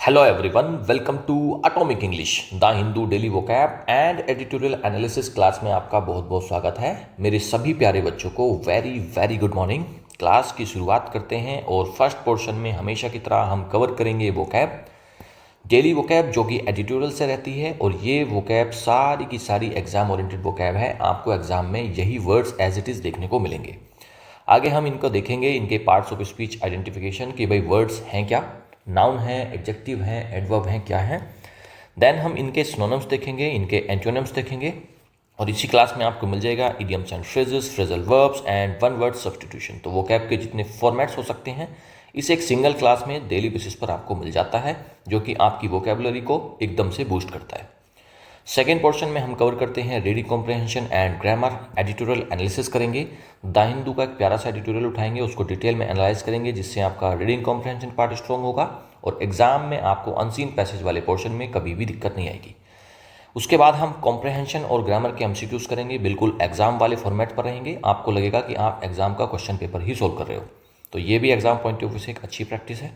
Hello everyone, welcome to Atomic English, the Hindu daily vocab and editorial analysis class में आपका बहुत बहुत स्वागत है। मेरे सभी प्यारे बच्चों को very very good morning. Class की शुरुआत करते हैं और फर्स्ट पोर्शन में हमेशा की तरह हम कवर करेंगे वोकैब, डेली वोकैब जो कि एडिटोरियल से रहती है। और ये वोकैब सारी की सारी एग्जाम ओरिएंटेड वोकैब है। आपको एग्जाम में यही वर्ड्स एज इट इज़ देखने को मिलेंगे। आगे हम इनको देखेंगे, इनके पार्ट्स ऑफ स्पीच आइडेंटिफिकेशन कि भाई वर्ड्स हैं क्या, नाउन है, एडजेक्टिव है, एडवर्ब हैं, क्या है। देन हम इनके सिनोनिम्स देखेंगे, इनके एंटोनिम्स देखेंगे। और इसी क्लास में आपको मिल जाएगा idioms and phrases, phrasal verbs and one word substitution. तो वोकैब के जितने फॉर्मेट्स हो सकते हैं इसे एक सिंगल क्लास में डेली बेसिस पर आपको मिल जाता है, जो कि आपकी वोकैबुलरी को एकदम से बूस्ट करता है। सेकेंड पोर्शन में हम कवर करते हैं reading comprehension and grammar, editorial analysis करेंगे। द हिंदू का एक प्यारा सा एडिटोरियल उठाएंगे, उसको डिटेल में एनालाइज करेंगे, जिससे आपका रीडिंग कॉम्प्रहेंशन पार्ट स्ट्रॉन्ग होगा और एग्जाम में आपको अनसीन पैसेज वाले पोर्शन में कभी भी दिक्कत नहीं आएगी। उसके बाद हम कॉम्प्रहेंशन और ग्रामर के एमसीक्यूज करेंगे, बिल्कुल एग्जाम वाले फॉर्मेट पर रहेंगे। आपको लगेगा कि आप एग्जाम का क्वेश्चन पेपर ही सोल्व कर रहे हो, तो ये भी एग्जाम पॉइंट ऑफ व्यू से एक अच्छी प्रैक्टिस है।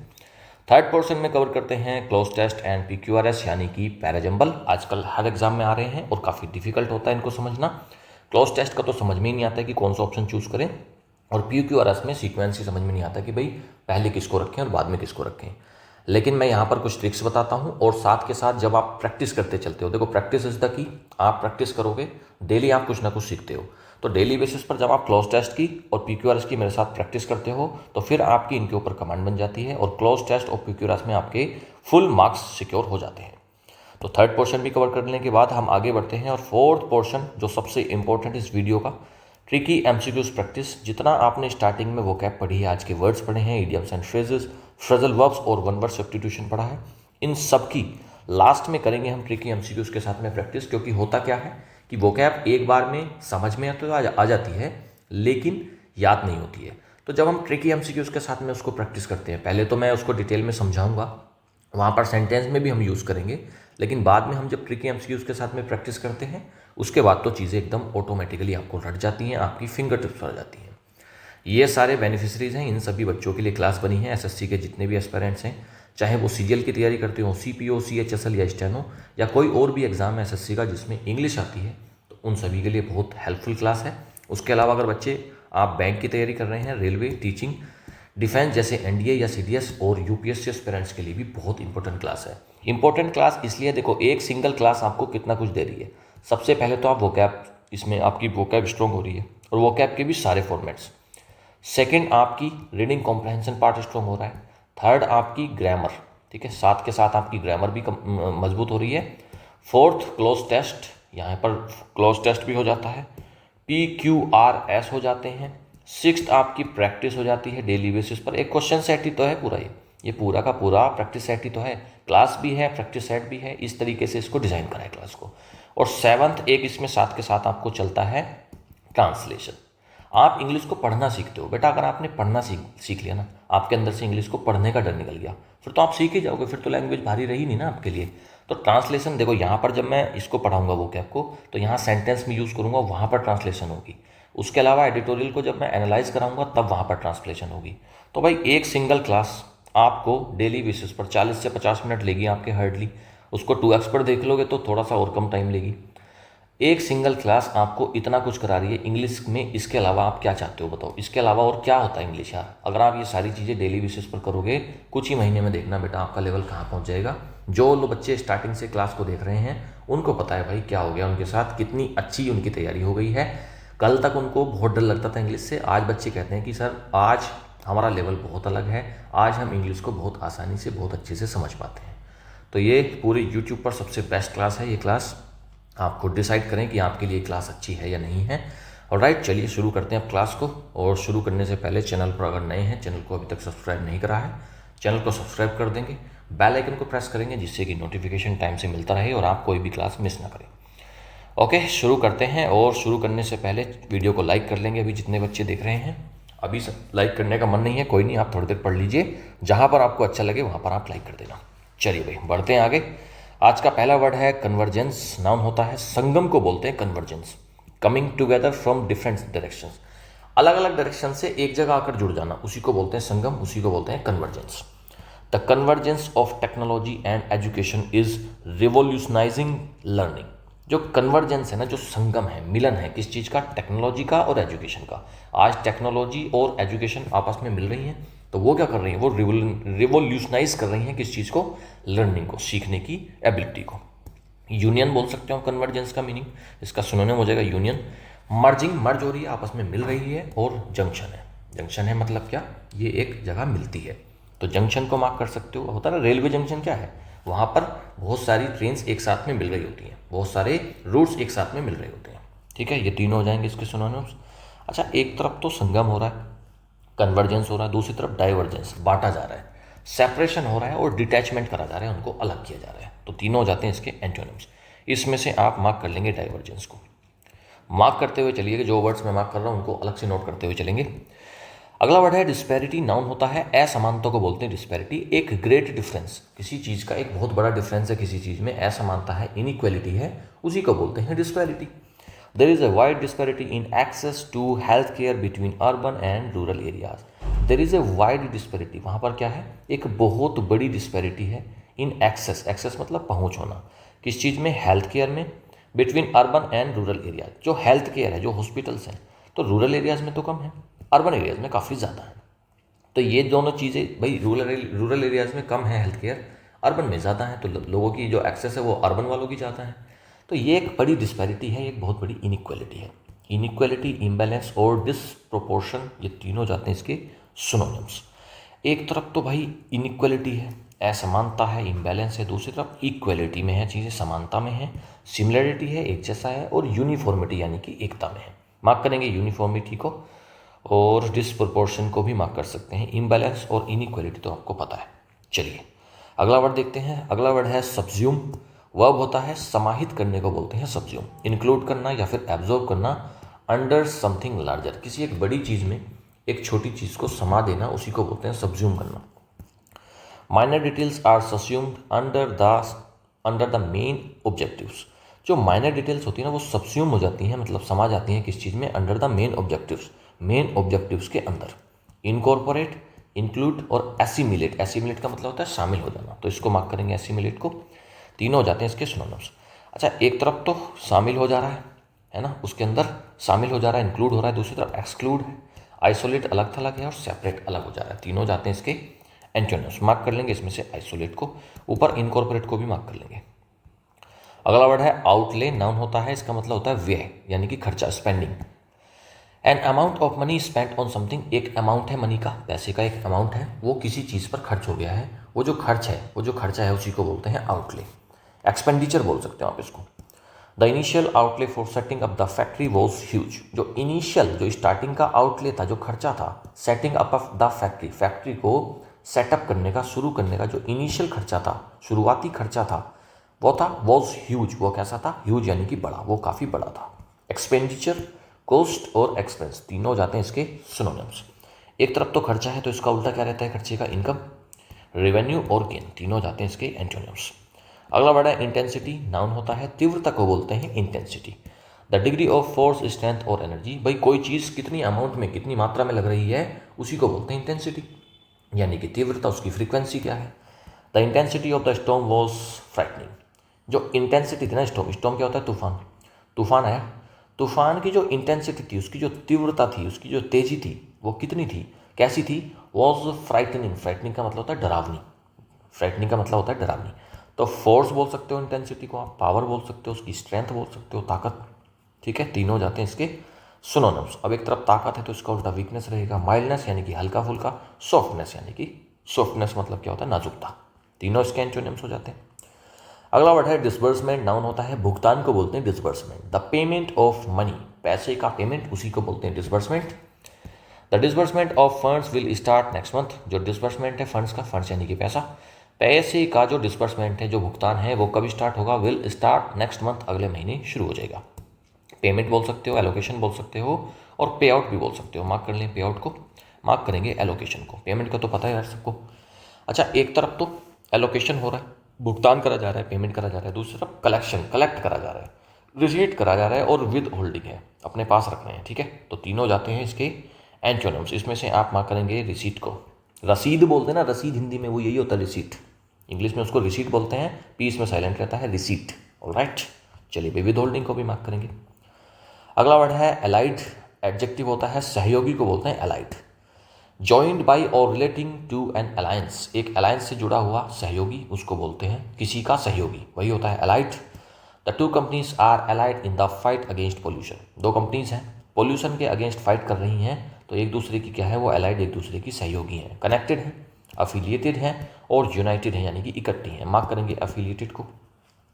थर्ड पोर्शन में कवर करते हैं क्लोज टेस्ट एंड पीक्यूआरएस यानी कि पैराजंबल। आजकल हर एग्जाम में आ रहे हैं और काफ़ी डिफिकल्ट होता है इनको समझना। क्लोज टेस्ट का तो समझ में ही नहीं आता कि कौन सा ऑप्शन चूज़ करें, और पीक्यूआरएस में सीक्वेंस ही समझ में नहीं आता कि भाई पहले किसको रखें और बाद में किसको रखें। लेकिन मैं यहाँ पर कुछ ट्रिक्स बताता हूँ और साथ के साथ जब आप प्रैक्टिस करते चलते हो, देखो प्रैक्टिस इज द की, आप प्रैक्टिस करोगे डेली आप कुछ ना कुछ सीखते हो। तो डेली बेसिस पर जब आप क्लोज टेस्ट की और पीक्यूआरएस की मेरे साथ प्रैक्टिस करते हो तो फिर आपकी इनके ऊपर कमांड बन जाती है और क्लोज टेस्ट और पीक्यूआरएस में आपके फुल मार्क्स सिक्योर हो जाते हैं। तो थर्ड पोर्शन भी कवर करने के बाद हम आगे बढ़ते हैं और फोर्थ पोर्शन जो सबसे इंपॉर्टेंट इस वीडियो का, ट्रिकी एमसीक्यूज प्रैक्टिस। जितना आपने स्टार्टिंग में वोकैब पढ़ी है, आज के वर्ड्स पढ़े हैं, idioms and phrases, phrasal verbs और वन वर्ड सब्स्टिट्यूशन पढ़ा है, इन सब की लास्ट में करेंगे हम ट्रिकी एमसीक्यूज के साथ में प्रैक्टिस। क्योंकि होता क्या है कि वोकैब एक बार में समझ में तो आ जाती है लेकिन याद नहीं होती है। तो जब हम ट्रिकी एमसीक्यूज के साथ में उसको प्रैक्टिस करते हैं, पहले तो मैं उसको डिटेल में समझाऊंगा, वहाँ पर सेंटेंस में भी हम यूज़ करेंगे, लेकिन बाद में हम जब ट्रिकी एमसीक्यूज के साथ में प्रैक्टिस करते हैं उसके बाद तो चीज़ें एकदम ऑटोमेटिकली आपको रट जाती हैं, आपकी फिंगर टिप्स पर आ जाती हैं। ये सारे बेनिफिशरीज हैं, इन सभी बच्चों के लिए क्लास बनी है। एसएससी के जितने भी एस्पिरेंट्स हैं, चाहे वो सीजीएल की तैयारी करते हो, सीपीओ, सीएचएसएल या स्टेनो, या कोई और भी एग्जाम है एसएससी का जिसमें इंग्लिश आती है, तो उन सभी के लिए बहुत हेल्पफुल क्लास है। उसके अलावा अगर बच्चे आप बैंक की तैयारी कर रहे हैं, रेलवे, टीचिंग, डिफेंस जैसे एनडीए या सीडीएस और यूपीएससी एस्पिरेंट्स के लिए भी बहुत इंपॉर्टेंट क्लास है। इंपॉर्टेंट क्लास इसलिए, देखो एक सिंगल क्लास आपको कितना कुछ दे रही है। सबसे पहले तो आप वोकैब, इसमें आपकी वोकैब स्ट्रॉन्ग हो रही है और वोकैब के भी सारे फॉर्मेट्स। सेकंड आपकी रीडिंग कॉम्प्रहेंशन पार्ट स्ट्रॉन्ग हो रहा है। थर्ड आपकी ग्रामर, ठीक है, साथ के साथ आपकी ग्रामर भी मजबूत हो रही है। फोर्थ क्लोज टेस्ट, यहाँ पर क्लोज टेस्ट भी हो जाता है, PQRS हो जाते हैं। सिक्स्थ आपकी प्रैक्टिस हो जाती है डेली बेसिस पर। एक क्वेश्चन सेट ही तो है पूरा, ये पूरा का पूरा प्रैक्टिस सेट ही तो है, क्लास भी है, प्रैक्टिस सेट भी है, इस तरीके से इसको डिज़ाइन करा है क्लास को। और सेवंथ एक इसमें साथ के साथ आपको चलता है ट्रांसलेशन। आप इंग्लिश को पढ़ना सीखते हो बेटा, अगर आपने पढ़ना सीख लिया ना, आपके अंदर से इंग्लिश को पढ़ने का डर निकल गया, फिर तो आप सीख ही जाओगे, फिर तो लैंग्वेज भारी रही नहीं ना आपके लिए। तो ट्रांसलेशन देखो, यहाँ पर जब मैं इसको पढ़ाऊंगा वोकैब को, तो यहाँ सेंटेंस में यूज़ करूँगा, वहाँ पर ट्रांसलेशन होगी। उसके अलावा एडिटोरियल को जब मैं एनालाइज कराऊंगा तब वहाँ पर ट्रांसलेशन होगी। तो भाई एक सिंगल क्लास आपको डेली बेसिस पर 40 से 50 मिनट लेगी आपके हार्डली। उसको 2x पर देख लोगे तो थोड़ा सा और कम टाइम लेगी। एक सिंगल क्लास आपको इतना कुछ करा रही है इंग्लिश में। इसके अलावा आप क्या चाहते हो बताओ, इसके अलावा और क्या होता है इंग्लिश यार। अगर आप ये सारी चीज़ें डेली बेसिस पर करोगे, कुछ ही महीने में देखना बेटा आपका लेवल कहाँ पहुँच जाएगा। जो लोग बच्चे स्टार्टिंग से क्लास को देख रहे हैं उनको पता है भाई क्या हो गया उनके साथ, कितनी अच्छी उनकी तैयारी हो गई है। कल तक उनको बहुत डर लगता था इंग्लिश से, आज बच्चे कहते हैं कि सर आज हमारा लेवल बहुत अलग है, आज हम इंग्लिश को बहुत आसानी से, बहुत अच्छे से समझ पाते हैं। तो ये पूरे यूट्यूब पर सबसे बेस्ट क्लास है ये क्लास। आप खुद डिसाइड करें कि आपके लिए क्लास अच्छी है या नहीं है। और राइट, चलिए शुरू करते हैं अब क्लास को। और शुरू करने से पहले चैनल पर अगर नए हैं, चैनल को अभी तक सब्सक्राइब नहीं करा है, चैनल को सब्सक्राइब कर देंगे, बेल आइकन को प्रेस करेंगे, जिससे कि नोटिफिकेशन टाइम से मिलता रहे और आप कोई भी क्लास मिस ना करें। ओके, शुरू करते हैं। और शुरू करने से पहले वीडियो को लाइक कर लेंगे। अभी जितने बच्चे देख रहे हैं, अभी लाइक करने का मन नहीं है, कोई नहीं, आप थोड़ी देर पढ़ लीजिए, जहाँ पर आपको अच्छा लगे वहाँ पर आप लाइक कर देना। चलिए भाई बढ़ते हैं आगे। आज का पहला वर्ड है कन्वर्जेंस। नाउन होता है, संगम को बोलते हैं convergence. Coming together from different directions, अलग अलग डायरेक्शन से एक जगह आकर जुड़ जाना, उसी को बोलते हैं संगम, उसी को बोलते हैं convergence. The convergence of technology and education is revolutionising learning. जो कन्वर्जेंस है ना, जो संगम है, मिलन है किस चीज़ का, टेक्नोलॉजी का और एजुकेशन का। आज टेक्नोलॉजी और एजुकेशन आपस में मिल रही हैं, तो वो क्या कर रही हैं, वो रिवोल्यूशनाइज कर रही हैं किस चीज़ को, लर्निंग को, सीखने की एबिलिटी को। यूनियन बोल सकते हो कन्वर्जेंस का मीनिंग, इसका सिनोनिम हो जाएगा यूनियन। मर्जिंग, मर्ज हो रही है, आपस में मिल रही है। और जंक्शन है, जंक्शन है मतलब क्या, ये एक जगह मिलती है, तो जंक्शन को मार्क कर सकते हो। होता है ना रेलवे जंक्शन, क्या है, वहाँ पर बहुत सारी ट्रेन्स एक साथ में मिल रही होती हैं, बहुत सारे रूट्स एक साथ में मिल रहे होते हैं, ठीक है। ये तीनों हो जाएंगे इसके सिनोनिम्स। अच्छा, एक तरफ तो संगम हो रहा है, कन्वर्जेंस हो रहा है, दूसरी तरफ डाइवर्जेंस, बांटा जा रहा है, सेपरेशन हो रहा है और डिटैचमेंट करा जा रहा है, उनको अलग किया जा रहा है, तो तीनों हो जाते हैं इसके एंटोनिम्स। इसमें से आप मार्क कर लेंगे डाइवर्जेंस को। मार्क करते हुए चलिए, जो वर्ड्स मैं मार्क कर रहा हूँ उनको अलग से नोट करते हुए चलेंगे। अगला वर्ड है डिस्पैरिटी। नाउन होता है, असमानता को बोलते हैं डिस्पैरिटी। एक ग्रेट डिफरेंस, किसी चीज़ का एक बहुत बड़ा डिफरेंस है, किसी चीज़ में असमानता है, इनइक्वालिटी है, उसी को बोलते हैं disparity. There is a wide disparity in access to health care between urban and rural areas. There is a wide disparity, वहाँ पर क्या है, एक बहुत बड़ी डिस्पैरिटी है इन एक्सेस, एक्सेस मतलब पहुँच होना, किस चीज़ में, हेल्थ केयर में, between urban and rural areas. जो हेल्थ केयर है, जो हॉस्पिटल्स हैं, तो रूरल एरियाज़ में तो कम है, अर्बन एरियाज़ में काफ़ी ज़्यादा है। तो ये दोनों चीज़ें भाई, रूरल एरियाज़ में कम है हेल्थ केयर, अर्बन में ज़्यादा है, तो लोगों की जो एक्सेस है वो अर्बन वालों की ज़्यादा है। तो ये एक बड़ी डिस्पैरिटी है, एक बहुत बड़ी इनइक्वालिटी है। इनइक्वालिटी, इम्बैलेंस और डिसप्रोपोर्शन, ये तीनों जाते हैं इसके सिनोनिम्स। एक तरफ तो भाई इनइक्वालिटी है, असमानता है, इम्बैलेंस है, दूसरी तरफ इक्वलिटी में है, चीज़ें समानता में है, सिमिलरिटी है, एक जैसा है, और यूनिफॉर्मिटी यानी कि एकता में है। मार्क करेंगे यूनिफॉर्मिटी को, और डिसप्रोपोर्शन को भी मार्क कर सकते हैं। इम्बैलेंस और इनइक्वालिटी तो आपको पता है। चलिए अगला वर्ड देखते हैं। अगला वर्ड है सब्ज्यूम। वर्ब होता है समाहित करने को बोलते हैं सब्ज्यूम, इंक्लूड करना या फिर एब्जॉर्ब करना अंडर समथिंग लार्जर। किसी एक बड़ी चीज़ में एक छोटी चीज़ को समा देना, उसी को बोलते हैं सब्ज्यूम करना। Minor details are subsumed under the main objectives. जो माइनर डिटेल्स होती है ना, वो सब्ज्यूम हो जाती हैं, मतलब समा जाती हैं किस चीज़ में, under the main objectives, main objectives के अंदर। इनकॉर्पोरेट, इंक्लूड और एसिमिलेट। एसिमिलेट का मतलब होता है शामिल हो जाना, तो इसको मार्क करेंगे एसिमिलेट को। तीनों हो जाते हैं इसके सिनोनिम्स। अच्छा, एक तरफ तो शामिल हो जा रहा है ना, उसके अंदर शामिल हो जा रहा है, इंक्लूड हो रहा है, दूसरी तरफ एक्सक्लूड है, आइसोलेट अलग थलग है, और सेपरेट अलग हो जा रहा है। तीनों जाते हैं इसके एंटोनिम्स। मार्क कर लेंगे इसमें से आइसोलेट को, ऊपर इनकॉर्पोरेट को भी मार्क कर लेंगे। अगला वर्ड है आउटले। नाउन होता है, इसका मतलब होता है व्यय यानी कि खर्चा, spending. An amount of money spent on something. एक अमाउंट है मनी का, पैसे का एक अमाउंट है, वो किसी चीज़ पर खर्च हो गया है, वो जो खर्चा है उसी को बोलते हैं आउटले। एक्सपेंडिचर बोल सकते हो आप इसको। The initial outlay for setting up the factory was huge. जो इनिशियल, जो स्टार्टिंग का आउटले था, जो खर्चा था, setting up of the factory, factory को सेटअप करने का, शुरू करने का जो इनिशियल खर्चा था, शुरुआती खर्चा था, वो था वॉज ह्यूज। वो कैसा था, ह्यूज यानी कि बड़ा, वो काफ़ी बड़ा था। एक्सपेंडिचर, कॉस्ट और एक्सपेंस तीनों जाते हैं इसके सिनोनिम्स। एक तरफ तो खर्चा है, तो इसका उल्टा क्या रहता है खर्चे का, इनकम, रेवेन्यू और गेन, तीनों जाते हैं इसके एंटोनिम्स। अगला वर्ड है इंटेंसिटी। नाउन होता है, तीव्रता को बोलते हैं intensity. The degree of force, strength और एनर्जी। भाई कोई चीज़ कितनी अमाउंट में, कितनी मात्रा में लग रही है, उसी को बोलते हैं इंटेंसिटी, यानी कि तीव्रता, उसकी फ्रीक्वेंसी क्या है। The intensity of the storm was frightening. जो इंटेंसिटी थी ना, स्टॉर्म क्या होता है, तूफान, तूफान आया, तूफान की जो इंटेंसिटी थी, उसकी जो तीव्रता थी, उसकी जो तेजी थी, वो कितनी थी, कैसी थी, वॉज फ्राइटनिंग। फ्राइटनिंग का मतलब होता है डरावनी, फ्राइटनिंग का मतलब होता है डरावनी। तो फोर्स बोल सकते हो इंटेंसिटी को आप, पावर बोल सकते हो, उसकी स्ट्रेंथ बोल सकते हो, ताकत, ठीक है। तीनों जाते हैं इसके सिनोनिम्स। अब एक तरफ ताकत है तो इसका उल्टा वीकनेस रहेगा, माइल्डनेस यानी कि हल्का फुल्का, सॉफ्टनेस यानी कि, सॉफ्टनेस मतलब क्या होता है, नाजुकता। तीनों इसके एंटोनिम्स हो जाते हैं। अगला वर्ड है डिसबर्समेंट। नाउन होता है, भुगतान को बोलते हैं disbursement. The payment of money, पैसे का पेमेंट, उसी को बोलते हैं disbursement. The disbursement of funds will start next month. जो डिसबर्समेंट है फंड्स का, फंड्स यानी कि पैसा, पैसे का जो डिसबर्समेंट है, जो भुगतान है, वो कब स्टार्ट होगा, विल स्टार्ट नेक्स्ट मंथ, अगले महीने शुरू हो जाएगा। पेमेंट बोल सकते हो, एलोकेशन बोल सकते हो, और पे आउट भी बोल सकते हो। मार्क कर लें पे आउट को, मार्क करेंगे एलोकेशन को। पेमेंट का तो पता है यार सबको। अच्छा, एक तरफ तो एलोकेशन हो रहा है, भुगतान करा जा रहा है, पेमेंट करा जा रहा है, दूसरी तरफ कलेक्शन, कलेक्ट करा जा रहा है, रिसीट करा जा रहा है, और विद होल्डिंग है, अपने पास रखना है, ठीक है। तो तीनों जाते हैं इसके एंटोनिम्स। इसमें से आप मार्क करेंगे रिसीट को, रसीद बोलते हैं ना, रसीद हिंदी में वो यही होता है, रिसीट। इंग्लिश में उसको रिसीट बोलते हैं, पी इसमें साइलेंट रहता है, रिसीट। ऑलराइट, चलिए विविध होल्डिंग को भी मार्क करेंगे। अगला वर्ड है एलाइड। एडजेक्टिव होता है सहयोगी को बोलते हैं एलाइड। जॉइंड बाई और रिलेटिंग टू एन अलायंस, एक अलायंस से जुड़ा हुआ सहयोगी उसको बोलते हैं किसी का सहयोगी, वही होता है allied. The two companies are allied in the fight against pollution, दो कंपनीज हैं पोल्यूशन के अगेंस्ट फाइट कर रही हैं, तो एक दूसरे की क्या है, वो एलाइड, एक दूसरे की सहयोगी हैं, कनेक्टेड हैं, अफिलिएटेड हैं और यूनाइटेड हैं, यानी कि इकट्ठी हैं। मार्क करेंगे अफिलिएटेड को।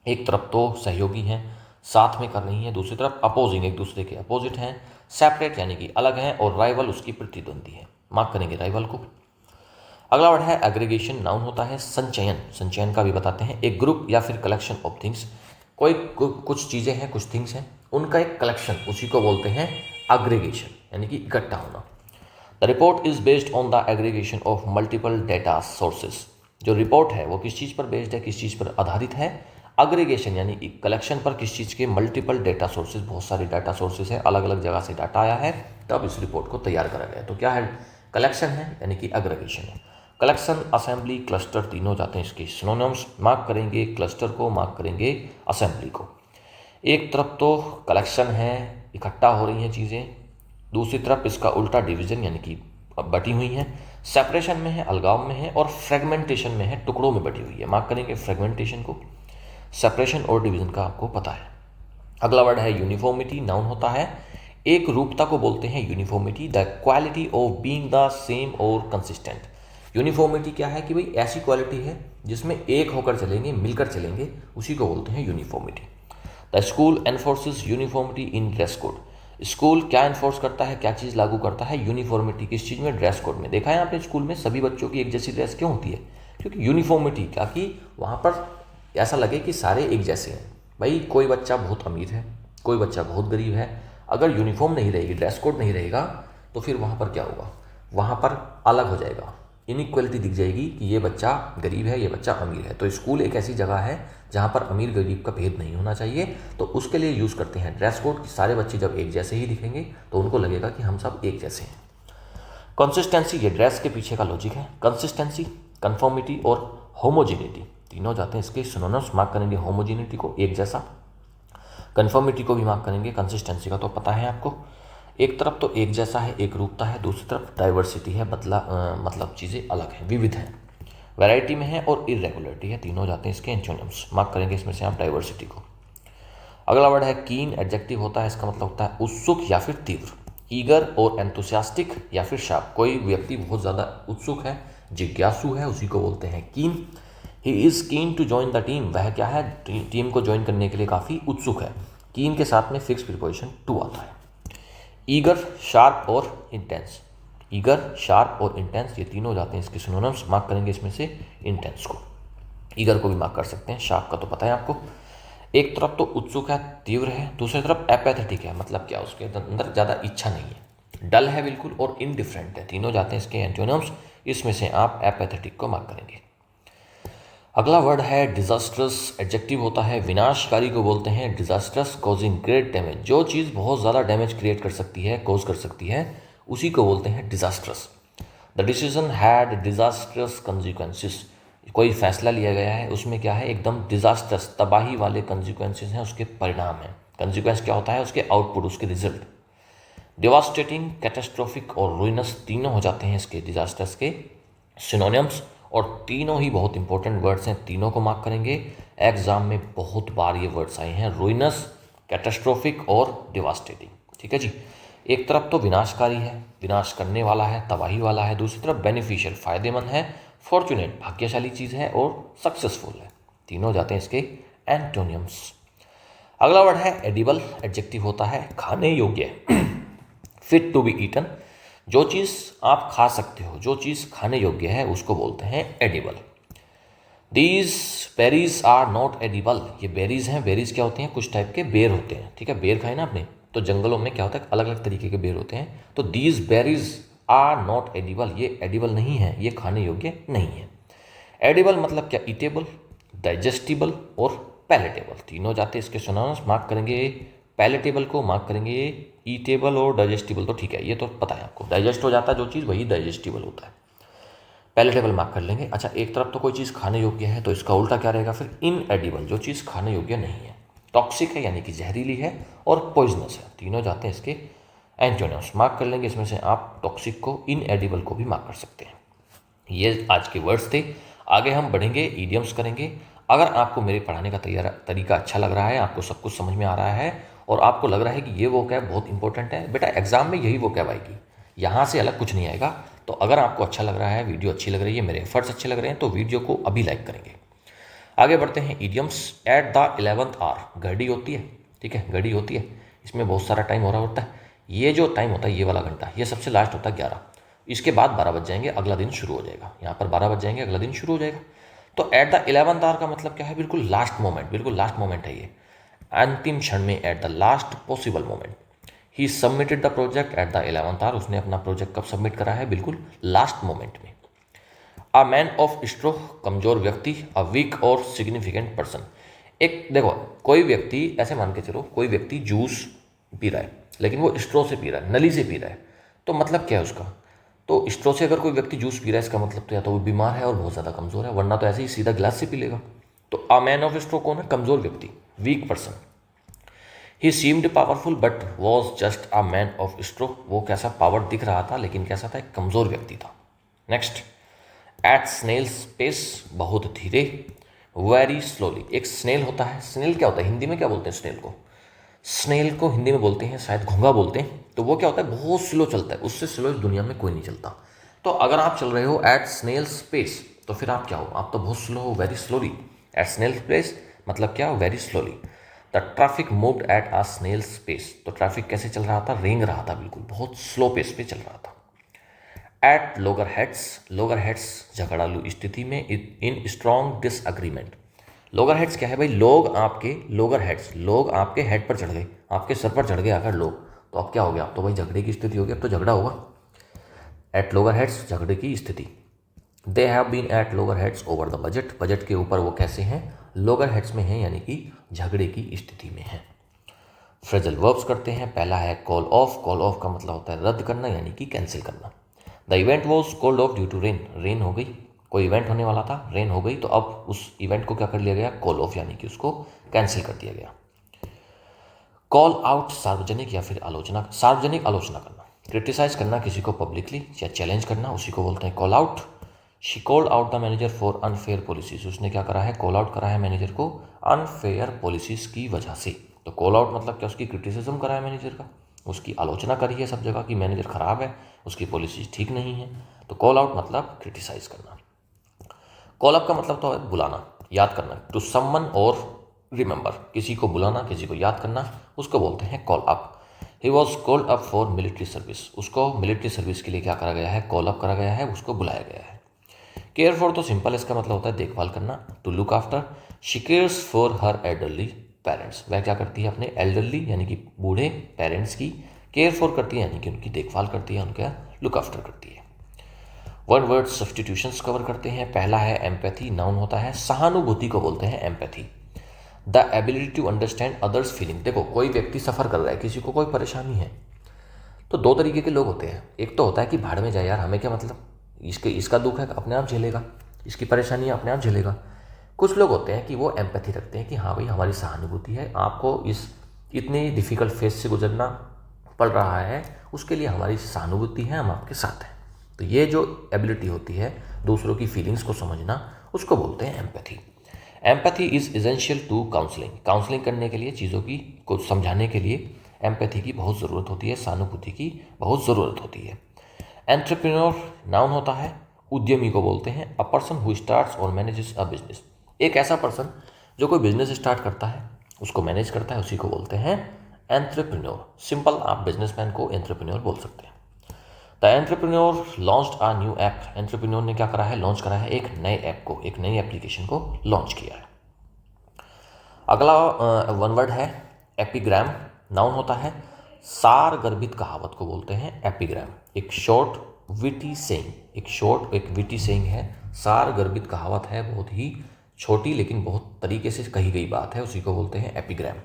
एक तरफ तो सहयोगी हैं, साथ में कर रही हैं, दूसरी तरफ अपोजिंग, एक दूसरे के अपोजिट हैं, सेपरेट यानी कि अलग हैं, और राइवल उसकी प्रतिद्वंदी है। मार्क करेंगे राइवल को। अगला वर्ड है एग्रीगेशन। नाउन होता है संचयन, संचयन का भी बताते हैं, एक ग्रुप या फिर कलेक्शन ऑफ थिंग्स, कोई कुछ चीज़ें हैं, कुछ थिंग्स हैं, उनका एक कलेक्शन, उसी को बोलते हैं एग्रीगेशन, यानी कि इकट्ठा होना। The report is based on the aggregation of multiple data sources, जो रिपोर्ट है वो किस चीज़ पर बेस्ड है, किस चीज़ पर आधारित है, एग्रीगेशन यानी कलेक्शन पर, किस चीज़ के, मल्टीपल डेटा सोर्सेज, बहुत सारे डाटा सोर्सेज हैं, अलग अलग जगह से डाटा आया है, तब इस रिपोर्ट को तैयार करा गया। तो क्या है, कलेक्शन है यानी कि एग्रीगेशन है। कलेक्शन, असेंबली, क्लस्टर तीनों जाते हैं इसके सिनोनिम्स। मार्क करेंगे क्लस्टर को, मार्क करेंगे असेंबली को। एक तरफ तो कलेक्शन है, इकट्ठा हो रही हैं चीज़ें, दूसरी तरफ इसका उल्टा डिवीजन यानी कि बटी हुई हैं, सेपरेशन में है, अलगाव में है, और फ्रेगमेंटेशन में है, टुकड़ों में बटी हुई है। मार्क करेंगे फ्रेगमेंटेशन को। सेपरेशन और डिवीजन का आपको पता है। अगला वर्ड है यूनिफॉर्मिटी। नाउन होता है एक रूपता को बोलते हैं uniformity, the quality of being the same और कंसिस्टेंट। यूनिफॉर्मिटी क्या है कि भाई ऐसी क्वालिटी है जिसमें एक होकर चलेंगे, मिलकर चलेंगे, उसी को बोलते हैं uniformity. The school एनफोर्सेस uniformity in dress code. School क्या एनफोर्स करता है, क्या चीज़ लागू करता है, यूनिफॉर्मिटी, किस चीज़ में, ड्रेस कोड में। देखा है आपने स्कूल में सभी बच्चों की एक जैसी ड्रेस क्यों होती है, क्योंकि यूनिफॉर्मिटी, ताकि वहाँ पर ऐसा लगे कि सारे एक जैसे हैं। भाई कोई बच्चा बहुत अमीर है, कोई बच्चा बहुत गरीब है, अगर यूनिफॉर्म नहीं रहेगी, ड्रेस कोड नहीं रहेगा, तो फिर वहाँ पर क्या होगा, वहाँ पर अलग हो जाएगा, इनइक्वलिटी दिख जाएगी कि ये बच्चा गरीब है, ये बच्चा अमीर है। तो स्कूल एक ऐसी जगह है जहाँ पर अमीर गरीब का भेद नहीं होना चाहिए, तो उसके लिए यूज़ करते हैं ड्रेस कोड कि सारे बच्चे जब एक जैसे ही दिखेंगे तो उनको लगेगा कि हम सब एक जैसे हैं। कंसिस्टेंसी, ये ड्रेस के पीछे का लॉजिक है। कंसिस्टेंसी, कन्फर्मिटी और होमोजिनिटी तीनों जाते हैं इसके सिनोनिम्स। मार्क करेंगे होमोजिनिटी को, एक जैसा, कन्फर्मिटी को भी मार्क करेंगे, कंसिस्टेंसी का तो पता है आपको, एक तरफ तो एक जैसा है, एक रूपता है, दूसरी तरफ डाइवर्सिटी है, मतलब चीज़ें अलग हैं, विविध हैं, वैरायटी में है, और इरेगुलरिटी है, तीनों जाते हैं इसके एंटोनिम्स। मार्क करेंगे इसमें से आप डाइवर्सिटी को। अगला वर्ड है कीन। एडजेक्टिव होता है, इसका मतलब होता है उत्सुक या फिर तीव्र, ईगर और एंथुसियास्टिक या फिर शार्प। कोई व्यक्ति बहुत ज़्यादा उत्सुक है, जिज्ञासु है, उसी को बोलते हैं keen. He is keen to join the team, वह क्या है, टीम को ज्वाइन करने के लिए काफ़ी उत्सुक है। कीन के साथ में फिक्स प्रीपोजिशन टू आता है। ईगर, शार्प और इंटेंस, ईगर, शार्प और इंटेंस, ये तीनों जाते हैं इसके सिनोनिम्स। मार्क करेंगे इसमें से इंटेंस को। ईगर को भी मार्क कर सकते हैं, शार्प का तो पता है आपको। एक तरफ तो उत्सुक है, तीव्र है, दूसरी तरफ एपैथेटिक है, मतलब क्या, उसके अंदर ज़्यादा इच्छा नहीं है, डल है बिल्कुल, और इनडिफरेंट है, तीनों जाते हैं इसके एंटोनिम्स। इसमें से आप एपैथेटिक को मार्क करेंगे। अगला वर्ड है डिजास्ट्रस। एडजेक्टिव होता है विनाशकारी को बोलते हैं डिजास्ट्रस, कॉजिंग ग्रेट डैमेज। जो चीज़ बहुत ज़्यादा डैमेज क्रिएट कर सकती है, कॉज कर सकती है, उसी को बोलते हैं disastrous. The decision had disastrous consequences, कोई फैसला लिया गया है, उसमें क्या है, एकदम डिजास्ट्रस, तबाही वाले कंसिक्वेंसेस हैं, उसके परिणाम हैं। कंसिक्वेंस क्या होता है, उसके आउटपुट, उसके रिजल्ट। डिवास्टेटिंग, कैटास्ट्रोफिक और रुइनस तीनों हो जाते हैं इसके डिजास्टर्स के सिनोनिम्स, और तीनों ही बहुत इंपॉर्टेंट वर्ड्स हैं, तीनों को मार्क करेंगे। एग्जाम में बहुत बार ये वर्ड्स आए हैं, रुइनस, कैटास्ट्रोफिक और डिवास्टेटिंग। ठीक है जी। एक तरफ तो विनाशकारी है, विनाश करने वाला है, तबाही वाला है, दूसरी तरफ बेनिफिशियल, फायदेमंद है, फॉर्चुनेट, भाग्यशाली चीज़ है, और सक्सेसफुल है, तीनों जाते हैं इसके एंटोनियम्स। अगला वर्ड है एडिबल। एडजेक्टिव होता है खाने योग्य, फिट टू बी ईटन, जो चीज़ आप खा सकते हो, जो चीज़ खाने योग्य है, उसको बोलते हैं edible. These berries are not edible, ये बेरीज हैं। बेरीज क्या होते हैं, कुछ टाइप के बेर होते हैं। ठीक है, बेर खाए ना आपने, तो जंगलों में क्या होता है, अलग अलग तरीके के बेर होते हैं। तो these berries are not edible, ये एडिबल नहीं है, ये खाने योग्य नहीं है। एडिबल मतलब क्या, ईटेबल, डाइजेस्टिबल और पैलेटेबल, तीनों जाते हैं इसके सिनोनिम्स। मार्क करेंगे पैलेटेबल को, मार्क करेंगे ईटेबल और डाइजेस्टिबल, तो ठीक है, ये तो पता है आपको, डाइजेस्ट हो जाता है जो चीज़, वही डाइजेस्टिबल होता है। पैलेटेबल मार्क कर लेंगे। अच्छा, एक तरफ तो कोई चीज़ खाने योग्य है तो इसका उल्टा क्या रहेगा फिर, इनएडिबल, जो चीज़ खाने योग्य नहीं है। टॉक्सिक है यानी कि जहरीली है, और पॉइजनस है, तीनों जाते हैं इसके एंटोनिम्स। मार्क कर लेंगे, इसमें से आप टॉक्सिक को, इनएडिबल को भी मार्क कर सकते हैं। ये आज के वर्ड्स थे। आगे हम बढ़ेंगे, ईडियम्स करेंगे। अगर आपको मेरे पढ़ाने का तरीका अच्छा लग रहा है, आपको सब कुछ समझ में आ रहा है और आपको लग रहा है कि ये वोकैब बहुत इंपॉर्टेंट है, बेटा एग्जाम में यही वोकैब आएगी, यहाँ से अलग कुछ नहीं आएगा। तो अगर आपको अच्छा लग रहा है, वीडियो अच्छी लग रही है, मेरे एफर्ट्स अच्छे लग रहे हैं, तो वीडियो को अभी लाइक करेंगे। आगे बढ़ते हैं, idioms. Eight the 11th our, घड़ी होती है, ठीक है, घड़ी होती है, इसमें बहुत सारा टाइम हो रहा होता है। ये जो टाइम होता है, ये वाला घंटा, ये सबसे लास्ट होता है 11। इसके बाद 12 बज जाएंगे, अगला दिन शुरू हो जाएगा। यहाँ पर 12 बज जाएंगे, अगला दिन शुरू हो जाएगा। तो एट द 11th आवर का मतलब क्या है, बिल्कुल लास्ट मोमेंट, बिल्कुल लास्ट मोमेंट है ये, अंतिम क्षण में, at the last possible moment. He submitted the project at the 11th hour, उसने अपना प्रोजेक्ट कब सबमिट करा है, बिल्कुल लास्ट मोमेंट में। अ मैन ऑफ स्ट्रो, कमजोर व्यक्ति। अ वीक और सिग्निफिकेंट पर्सन। एक देखो, कोई व्यक्ति, ऐसे मान के चलो, कोई व्यक्ति जूस पी रहा है लेकिन वो स्ट्रो से पी रहा है, नली से पी रहा है, तो मतलब क्या है उसका, तो स्ट्रो से अगर कोई व्यक्ति जूस पी रहा है, इसका मतलब तो या तो वो बीमार है और बहुत ज़्यादा कमज़ोर है, वरना तो ऐसे ही सीधा गिलास से पी लेगा। तो अ मैन ऑफ स्ट्रो कौन है, कमज़ोर व्यक्ति, weak person. He seemed powerful but was just a man of straw, वो कैसा पावर दिख रहा था लेकिन कैसा था, एक कमज़ोर व्यक्ति था। नेक्स्ट, एट स्नेल्स पेस, बहुत धीरे। वेरी स्लोली, एक स्नेल होता है, स्नेल क्या होता है हिंदी में, क्या बोलते हैं स्नेल को, स्नेल को हिंदी में बोलते हैं शायद घोंघा बोलते हैं। तो वो क्या होता है, बहुत स्लो चलता है, उससे स्लो इस दुनिया में कोई नहीं चलता। तो अगर आप चल रहे हो एट स्नेल्स पेस, तो फिर आप क्या हो, आप तो बहुत स्लो हो, very slowly. At snail's pace मतलब क्या, very slowly. The traffic moved at a snail's pace, तो ट्रैफिक कैसे चल रहा था, रेंग रहा था, बिल्कुल बहुत स्लो पेस पे चल रहा था। Eight Logar heads, Logar heads झगड़ालू स्थिति में, इन स्ट्रॉन्ग डिसएग्रीमेंट। लोगर हेड्स क्या है भाई, लोग आपके, लोगर हेड्स, लोग आपके हेड पर चढ़ गए, आपके सर पर चढ़ गए अगर लोग, तो अब क्या हो गया, अब तो भाई झगड़े की स्थिति हो गई, अब तो झगड़ा होगा। एट लोगर हेड्स, झगड़े की स्थिति। They have been at loggerheads over the budget, budget के ऊपर वो कैसे हैं, लोगर हेड्स में हैं, यानी कि झगड़े की स्थिति में हैं। फ्रेजल वर्ब्स करते हैं। पहला है कॉल ऑफ, कॉल ऑफ का मतलब होता है रद्द करना, यानी कि कैंसिल करना। The event was called off due to rain, rain हो गई, कोई इवेंट होने वाला था, रेन हो गई, तो अब उस इवेंट को क्या कर लिया गया, कॉल ऑफ, यानी कि उसको कैंसिल कर दिया गया। कॉल आउट, सार्वजनिक या फिर आलोचना, सार्वजनिक आलोचना करना, क्रिटिसाइज करना किसी को पब्लिकली या चैलेंज करना, उसी को बोलते हैं call out. She called out the manager for unfair policies, उसने क्या करा है, कॉल आउट करा है मैनेजर को अनफेयर पॉलिसीज की वजह से। तो कॉल आउट मतलब क्या, उसकी क्रिटिसिज्म करा है मैनेजर का, उसकी आलोचना करी है सब जगह कि मैनेजर खराब है, उसकी पॉलिसीज ठीक नहीं है। तो कॉल आउट मतलब क्रिटिसाइज करना। कॉल अप का मतलब तो है बुलाना, याद करना, टू समवन और रिमेंबर, किसी को बुलाना, किसी को याद करना, उसको बोलते हैं call up. He was called up for military service, उसको मिलिट्री सर्विस के लिए क्या करा गया है, कॉल अप करा गया है, उसको बुलाया गया है। केयर फॉर तो सिंपल, इसका मतलब होता है देखभाल करना, to look after. She cares for her elderly parents, वह क्या करती है, अपने एल्डरली यानी कि बूढ़े पेरेंट्स की केयर फॉर करती है, यानी कि उनकी देखभाल करती है, उनका लुक आफ्टर करती है। वन वर्ड सब्सटीट्यूशंस कवर करते हैं। पहला है एम्पैथी, नाउन होता है, सहानुभूति को बोलते हैं empathy. The ability to understand others feeling, देखो कोई व्यक्ति सफ़र कर रहा है, किसी को कोई परेशानी है, तो दो तरीके के लोग होते हैं। एक तो होता है कि भाड़ में जाए यार, हमें क्या मतलब, इसका दुख है अपने आप झेलेगा, इसकी परेशानी है अपने आप झेलेगा। कुछ लोग होते हैं कि वो एम्पैथी रखते हैं कि हाँ भाई हमारी सहानुभूति है, आपको इस इतनी डिफ़िकल्ट फेज से गुजरना पड़ रहा है, उसके लिए हमारी सहानुभूति है, हम आपके साथ हैं। तो ये जो एबिलिटी होती है दूसरों की फीलिंग्स को समझना, उसको बोलते हैं empathy. Empathy is essential to counselling, counselling करने के लिए, चीज़ों की को समझाने के लिए एम्पैथी की बहुत ज़रूरत होती है, सहानुभूति की बहुत ज़रूरत होती है। एंटरप्रेन्योर नाउन होता है, उद्यमी को बोलते हैं, अ पर्सन हु स्टार्ट्स और मैनेजेस अ बिजनेस, एक ऐसा पर्सन जो कोई बिजनेस स्टार्ट करता है, उसको मैनेज करता है, उसी को बोलते हैं एंटरप्रेन्योर। सिंपल आप बिजनेसमैन को एंटरप्रेन्योर बोल सकते हैं। The entrepreneur launched a new app, entrepreneur ने क्या करा है, लॉन्च करा है एक नए ऐप को, एक नई एप्लीकेशन को लॉन्च किया है। अगला वन वर्ड है एपिग्राम, नाउन होता है, सार गर्भित कहावत को बोलते हैं एपिग्राम। एक शॉर्ट विटी सेइंग, एक विटी सेइंग है, सार गर्भित कहावत है, बहुत ही छोटी लेकिन बहुत तरीके से कही गई बात है, उसी को बोलते हैं epigram.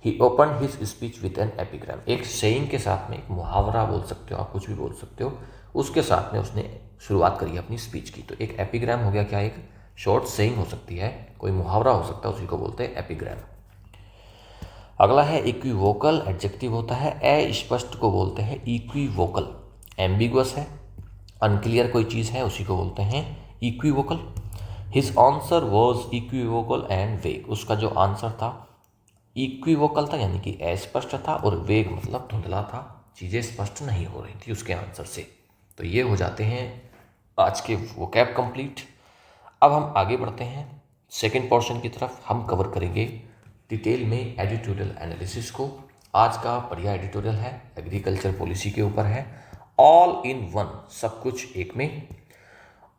He open his speech with an epigram, एक सेइंग के साथ में, एक मुहावरा बोल सकते हो आप, कुछ भी बोल सकते हो, उसके साथ में उसने शुरुआत करी अपनी स्पीच की। तो एक एपिग्राम हो गया क्या, एक शॉर्ट सेइंग हो सकती है, कोई मुहावरा हो सकता है, उसी को बोलते हैं एपिग्राम। अगला है इक्विवोकल, एडजेक्टिव होता है। अस्पष्ट को बोलते हैं इक्विवोकल। एम्बिगुअस है, अनक्लियर कोई चीज़ है, उसी को बोलते हैं equivocal. His answer was equivocal and वेग, उसका जो आंसर था इक्विवोकल था यानी कि अस्पष्ट था, और वेग मतलब धुंधला था, चीज़ें स्पष्ट नहीं हो रही थी उसके आंसर से। तो ये हो जाते हैं आज के वोकैब कंप्लीट। अब हम आगे बढ़ते हैं सेकंड पोर्शन की तरफ। हम कवर करेंगे डिटेल में एडिटोरियल एनालिसिस को। आज का बढ़िया एडिटोरियल है, एग्रीकल्चर पॉलिसी के ऊपर है, ऑल इन वन, सब कुछ एक में।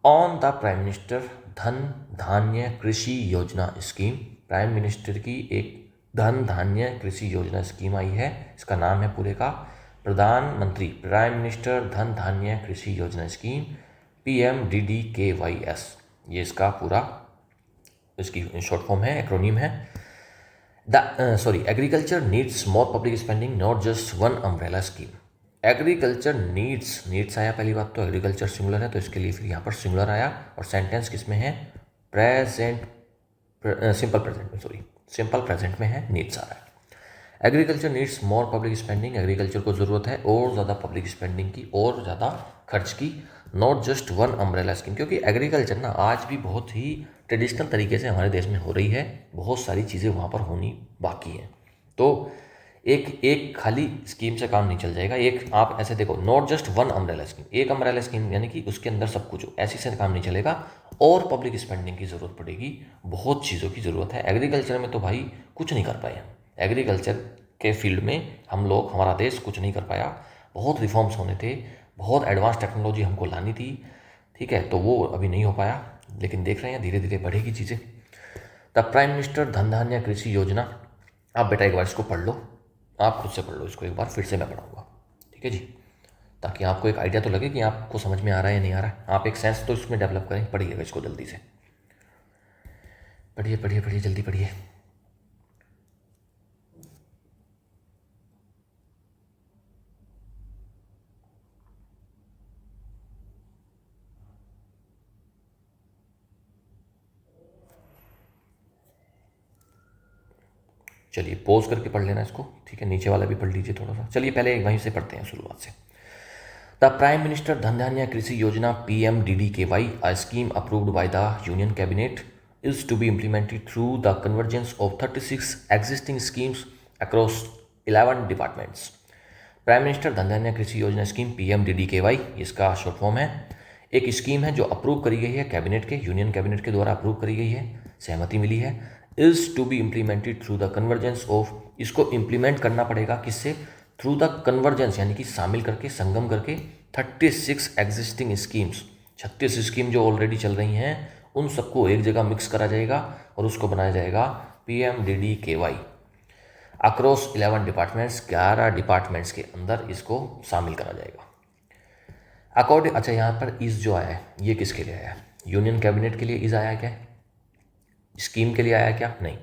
ऑन द प्राइम मिनिस्टर धन धान्य कृषि योजना स्कीम, प्राइम मिनिस्टर की एक धन धान्य कृषि योजना स्कीम आई है। इसका नाम है पूरे का प्रधानमंत्री प्राइम मिनिस्टर धन धान्य कृषि योजना स्कीम, PMDDKYS, ये इसका पूरा इसकी शॉर्ट फॉर्म है, एक्रोनिम है। Agriculture needs more public spending, not just one umbrella scheme. Agriculture needs आया पहली बात, तो एग्रीकल्चर सिंगुलर है तो इसके लिए फिर यहाँ पर सिंगुलर आया, और सेंटेंस किस में है, सिंपल प्रेजेंट में है, नीड्स आ रहा है। Agriculture needs more public spending, agriculture को ज़रूरत है और ज़्यादा पब्लिक स्पेंडिंग की, और ज़्यादा खर्च की। Not just one umbrella scheme, क्योंकि एग्रीकल्चर ना आज भी बहुत ही ट्रेडिशनल तरीके से हमारे देश में हो रही है, बहुत सारी चीज़ें वहाँ पर होनी बाकी हैं। तो एक खाली स्कीम से काम नहीं चल जाएगा। एक आप ऐसे देखो, not just one umbrella scheme, एक अम्ब्रेला स्कीम यानी कि उसके अंदर सब कुछ हो, ऐसी से काम नहीं चलेगा, और पब्लिक स्पेंडिंग की ज़रूरत पड़ेगी, बहुत चीज़ों की ज़रूरत है। एग्रीकल्चर में तो भाई कुछ नहीं कर पाए, एग्रीकल्चर के फील्ड में हम लोग, हमारा देश कुछ नहीं कर पाया। बहुत रिफॉर्म्स होने थे, बहुत एडवांस टेक्नोलॉजी हमको लानी थी, ठीक है, तो वो अभी नहीं हो पाया, लेकिन देख रहे हैं धीरे धीरे बढ़ेगी चीज़ें। द प्राइम मिनिस्टर धन धान्य कृषि योजना, आप बेटा एक बार इसको पढ़ लो, आप खुद से पढ़ लो इसको एक बार, फिर से मैं पढ़ाऊँगा, ठीक है जी, ताकि आपको एक आइडिया तो लगे कि आपको समझ में आ रहा है या नहीं आ रहा है, आप एक सेंस तो इसमें डेवलप करें। पढ़िएगा इसको जल्दी से, पढ़िए पढ़िए पढ़िए, जल्दी पढ़िए। चलिए पॉज करके पढ़ लेना इसको, ठीक है, नीचे वाला भी पढ़ लीजिए थोड़ा सा। चलिए पहले वहीं से पढ़ते हैं शुरुआत से। द प्राइम मिनिस्टर धन धान्य कृषि योजना PMDDKY, a scheme approved by the Union Cabinet, is to be implemented through the convergence of 36 existing schemes across 11 departments. Prime minister धन धान्य कृषि योजना स्कीम PMDDKY, इसका शॉर्ट फॉर्म है। एक स्कीम है जो अप्रूव करी गई है कैबिनेट के, यूनियन कैबिनेट के द्वारा अप्रूव करी गई है, सहमति मिली है। Is to be implemented through the convergence of, इसको इम्प्लीमेंट करना पड़ेगा किससे, थ्रू द कन्वर्जेंस यानी कि शामिल करके, संगम करके 36 एग्जिस्टिंग स्कीम्स, 36 स्कीम जो ऑलरेडी चल रही हैं उन सबको एक जगह मिक्स करा जाएगा और उसको बनाया जाएगा PMDDKY अक्रॉस 11 डिपार्टमेंट्स, 11 डिपार्टमेंट्स के अंदर इसको शामिल करा जाएगा। अकॉर्डिंग, अच्छा यहाँ पर इज जो आया है ये किसके लिए आया है, यूनियन कैबिनेट के लिए इज आया क्या, स्कीम के लिए आया क्या, नहीं।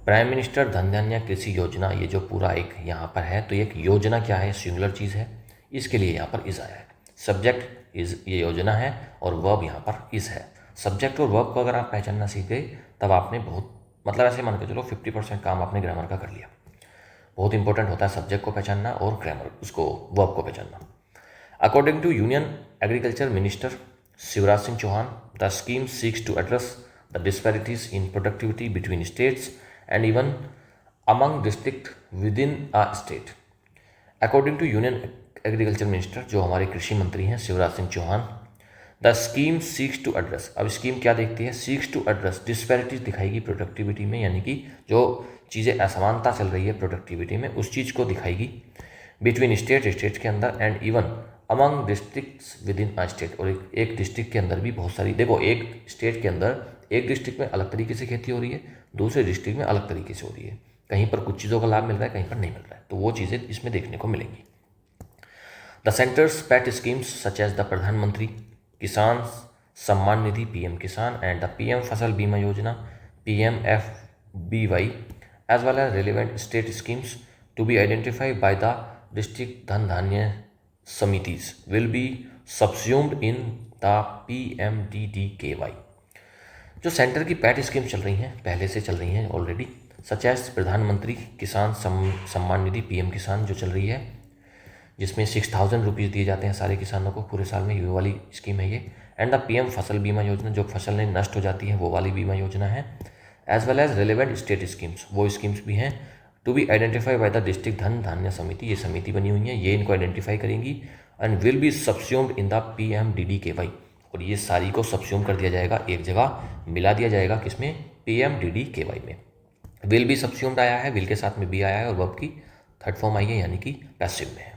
प्राइम मिनिस्टर धन धान्य कृषि योजना, ये जो पूरा एक यहाँ पर है, तो एक योजना क्या है, सिंगुलर चीज़ है, इसके लिए यहाँ पर इज आया है। सब्जेक्ट इज, ये योजना है, और वर्ब यहाँ पर इज है। सब्जेक्ट और वर्ब को अगर आप पहचानना सीख गए तब आपने बहुत, मतलब ऐसे मान के चलो 50% काम आपने ग्रामर का कर लिया। बहुत इंपॉर्टेंट होता है सब्जेक्ट को पहचानना और ग्रामर, उसको वर्ब को पहचानना। According to union agriculture minister Shivraj Singh Chouhan, the scheme seeks to address the disparities in productivity between states and even among district within a state. According to Union Agriculture Minister, जो हमारे कृषि मंत्री हैं Shivraj Singh Chouhan, the scheme seeks to address, अब scheme क्या देखती है, seeks to address disparities दिखाएगी प्रोडक्टिविटी में, यानी कि जो चीज़ें असमानता चल रही है प्रोडक्टिविटी में उस चीज़ को दिखाएगी, बिटवीन स्टेट के अंदर, and even among districts with in a state, और एक डिस्ट्रिक्ट के अंदर भी बहुत सारी, देखो एक स्टेट के अंदर एक डिस्ट्रिक्ट में अलग तरीके से खेती हो रही है, दूसरे डिस्ट्रिक्ट में अलग तरीके से हो रही है, कहीं पर कुछ चीज़ों का लाभ मिल रहा है, कहीं पर नहीं मिल रहा है, तो वो चीज़ें इसमें देखने को मिलेंगी। The centre's pet schemes such as the Pradhanmantri Kisan Samman Nidhi PM Kisan and the PM Fasal Bima Yojana PMFBY as well as relevant state schemes to be identified by the district धन Dhanya samitis will be subsumed in the PMDDKY। जो सेंटर की pet scheme चल रही हैं, पहले से चल रही हैं ऑलरेडी, सच एज प्रधानमंत्री किसान सम्मान निधि PM किसान जो चल रही है, जिसमें 6,000 रुपीज़ दिए जाते हैं सारे किसानों को पूरे साल में, ये वाली स्कीम है ये। And the PM Fasal Bima योजना, जो फसलें नष्ट हो जाती हैं वो वाली बीमा योजना है। As well as relevant state schemes, वो स्कीम्स भी हैं to be identify by the district धन धान्य समिति, ये समिति बनी हुई है, ये इनको आइडेंटिफाई करेंगी and will be subsumed in the PMDDKY। और ये सारी को सबस्यूम कर दिया जाएगा, एक जगह मिला दिया जाएगा, किसमें, PMDDKY में। विल बी सबस्यूम्ड आया है, विल के साथ में बी आया है और वर्ब की थर्ड फॉर्म आई है, यानी कि पैसिव में है।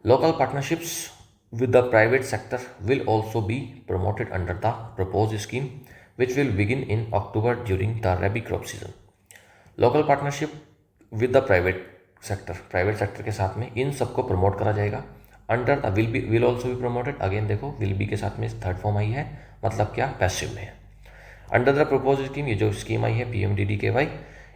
Local partnerships with the private sector will also be promoted under the proposed scheme which will begin in October during the rabi crop season। local partnership with the private sector के साथ में इन सबको promote करा जाएगा। Under the will also be promoted, again देखो will be के साथ में थर्ड फॉर्म आई है, मतलब क्या, पैसिव में है। अंडर द प्रपोज स्कीम, ये जो स्कीम आई है PMDDKY,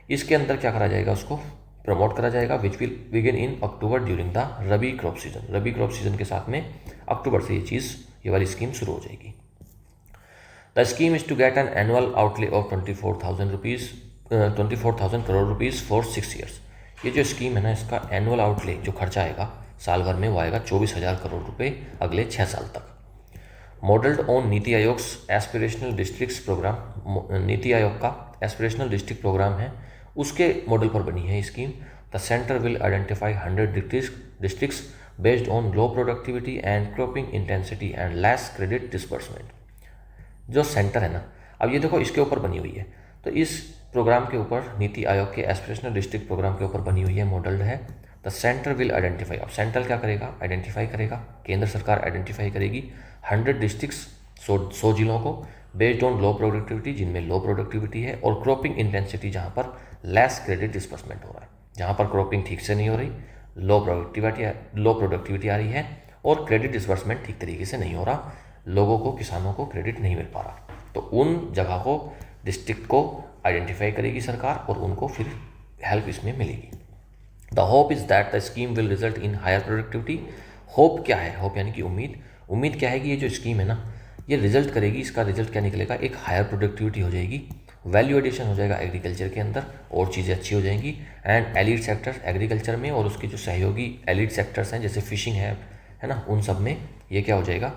इसके अंदर क्या करा जाएगा, उसको प्रमोट करा जाएगा, which will begin in October during the rabi crop season. Rabi crop season के साथ में अक्टूबर से ये वाली स्कीम शुरू हो जाएगी। The scheme is to get an annual outlay of 24,000 crore rupees for 6 years. ये जो स्कीम है ना, इसका एनुअल आउटले जो खर्चा आएगा साल भर में, वो आएगा 24,000 करोड़ रुपए अगले 6 साल तक। Modelled on NITI Aayog aspirational districts programme, NITI Aayog का एस्पिरेशनल डिस्ट्रिक्ट प्रोग्राम है, उसके मॉडल पर बनी है scheme. The centre will identify 100 districts based on low productivity and cropping intensity and less credit disbursement. जो सेंटर है ना, अब ये देखो इसके ऊपर बनी हुई है, तो इस प्रोग्राम के ऊपर, नीति आयोग के एस्पिरेशनल डिस्ट्रिक्ट प्रोग्राम के ऊपर बनी हुई है, मॉडल्ड है। द सेंटर विल आइडेंटिफाई, अब सेंट्रल क्या करेगा, आइडेंटिफाई करेगा, केंद्र सरकार आइडेंटिफाई करेगी 100 डिस्ट्रिक्ट्स, 100 जिलों को, बेस्ड ऑन लो प्रोडक्टिविटी, जिनमें लो प्रोडक्टिविटी है, और क्रॉपिंग इंटेंसिटी, जहाँ पर लेस क्रेडिट डिस्बर्समेंट हो रहा है, जहाँ पर क्रॉपिंग ठीक से नहीं हो रही, लो प्रोडक्टिविटी आ रही है, और क्रेडिट डिस्बर्समेंट ठीक तरीके से नहीं हो रहा, लोगों को, किसानों को क्रेडिट नहीं मिल पा रहा, तो उन जगह को, डिस्ट्रिक्ट को आइडेंटिफाई करेगी सरकार और उनको फिर हेल्प इसमें मिलेगी। The hope is that the scheme will result in higher productivity. Hope क्या है, होप यानी कि उम्मीद, उम्मीद क्या है कि ये जो स्कीम है ना, ये रिजल्ट करेगी, इसका रिजल्ट क्या निकलेगा, एक हायर प्रोडक्टिविटी हो जाएगी, वैल्यू एडिशन हो जाएगा एग्रीकल्चर के अंदर, और चीज़ें अच्छी हो जाएंगी। एंड एलिड सेक्टर एग्रीकल्चर में, और उसके जो सहयोगी एलिड सेक्टर्स हैं, जैसे फिशिंग है ना, उन सब में ये क्या हो जाएगा,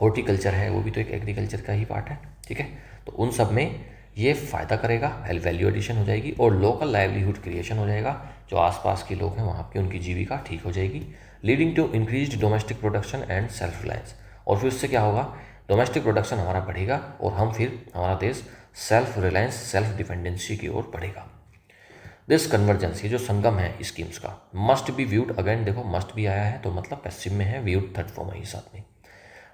हॉर्टिकल्चर है, वो भी तो एक एग्रीकल्चर का ही पार्ट है, ठीक है, तो उन सब में ये फ़ायदा करेगा, वैल्यू एडिशन हो जाएगी, और लोकल लाइवलीहुड क्रिएशन हो जाएगा, जो आसपास के लोग हैं वहाँ की उनकी जीविका ठीक हो जाएगी, leading to increased domestic production and self reliance. और फिर उससे क्या होगा, डोमेस्टिक प्रोडक्शन हमारा बढ़ेगा, और हम फिर, हमारा देश सेल्फ रिलायंस, सेल्फ डिपेंडेंसी की ओर बढ़ेगा। दिस कन्वर्जेंस, ये जो संगम है स्कीम्स का, मस्ट बी व्यूड, अगेन देखो मस्ट भी आया है, तो मतलब पैसिव में है, व्यूड थर्ड फॉर्म है साथ में,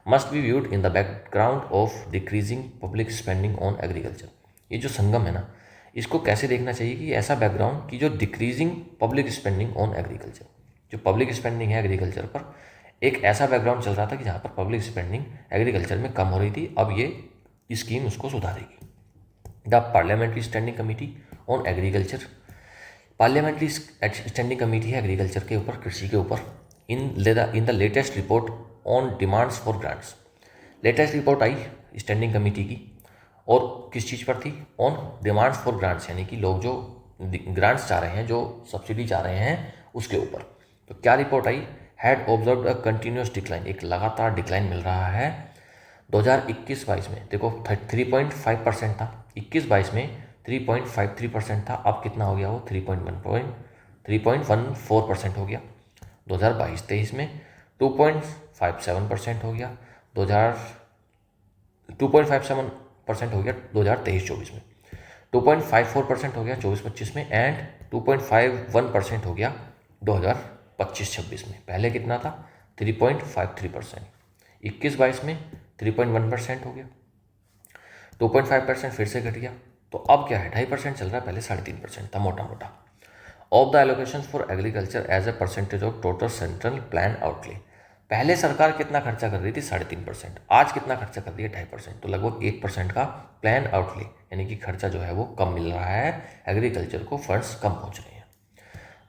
must be viewed in the background of decreasing public spending on agriculture. ये जो संगम है ना, इसको कैसे देखना चाहिए कि ऐसा बैकग्राउंड कि जो decreasing public spending on agriculture, जो पब्लिक स्पेंडिंग है एग्रीकल्चर पर, एक ऐसा बैकग्राउंड चल रहा था कि जहाँ पर पब्लिक स्पेंडिंग एग्रीकल्चर में कम हो रही थी, अब ये स्कीम उसको सुधारेगी। The parliamentary standing committee on agriculture, parliamentary standing committee है एग्रीकल्चर के ऊपर, कृषि के ऊपर, in the latest report on demands for grants. Latest report आई स्टैंडिंग कमेटी की, और किस चीज़ पर थी, ऑन डिमांड्स फॉर ग्रांट्स, यानी कि लोग जो ग्रांट्स चाह रहे हैं, जो सब्सिडी चाह रहे हैं, उसके ऊपर। तो क्या report I, had observed a continuous decline, एक लगातार डिक्लाइन मिल रहा है 2021-22 में। देखो 3.5% था, 21-22 में 3.53% था, अब कितना हो गया, वो 3.14% हो गया। 2022-23 में 2.57% हो गया, 2.57% हो गया 2023-24 में, 2.54% हो गया 24-25 में, एंड 2.51% हो गया 2025-26 में। पहले कितना था, 3.53%, 21-22 में 3.1% हो गया, 2.5% फिर से घट गया, तो अब क्या है, 2.5% चल रहा है, पहले 3.5% था मोटा मोटा। Of the allocation for agriculture as a percentage of total central plan outlay, पहले सरकार कितना खर्चा कर रही थी, 3.5%, आज कितना खर्चा कर रही है, 2.5%, तो लगभग 1% का प्लान आउटले, यानी कि खर्चा जो है वो कम मिल रहा है, एग्रीकल्चर को फंड्स कम पहुंच रहे हैं।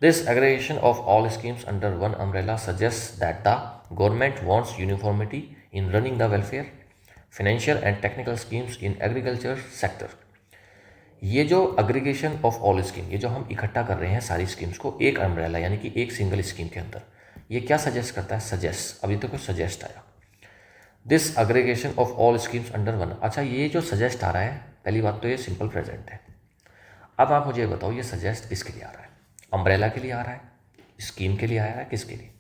This aggregation of all schemes under one umbrella suggests that the government wants uniformity in running the welfare, financial and technical schemes in agriculture sector. ये जो अग्रीगेशन ऑफ ऑल स्कीम, ये जो हम इकट्ठा कर रहे हैं सारी स्कीम्स को एक अम्ब्रेला यानी कि एक सिंगल स्कीम के अंदर, ये क्या सजेस्ट करता है? सजेस्ट, अभी तो कोई सजेस्ट आया, this aggregation of all schemes under one. अच्छा, ये जो सजेस्ट आ रहा है, पहली बात तो ये सिंपल प्रेजेंट है। अब आप मुझे बताओ ये सजेस्ट किसके लिए आ रहा है? अम्ब्रेला के लिए आ रहा है, स्कीम के लिए आ रहा है, किसके लिए?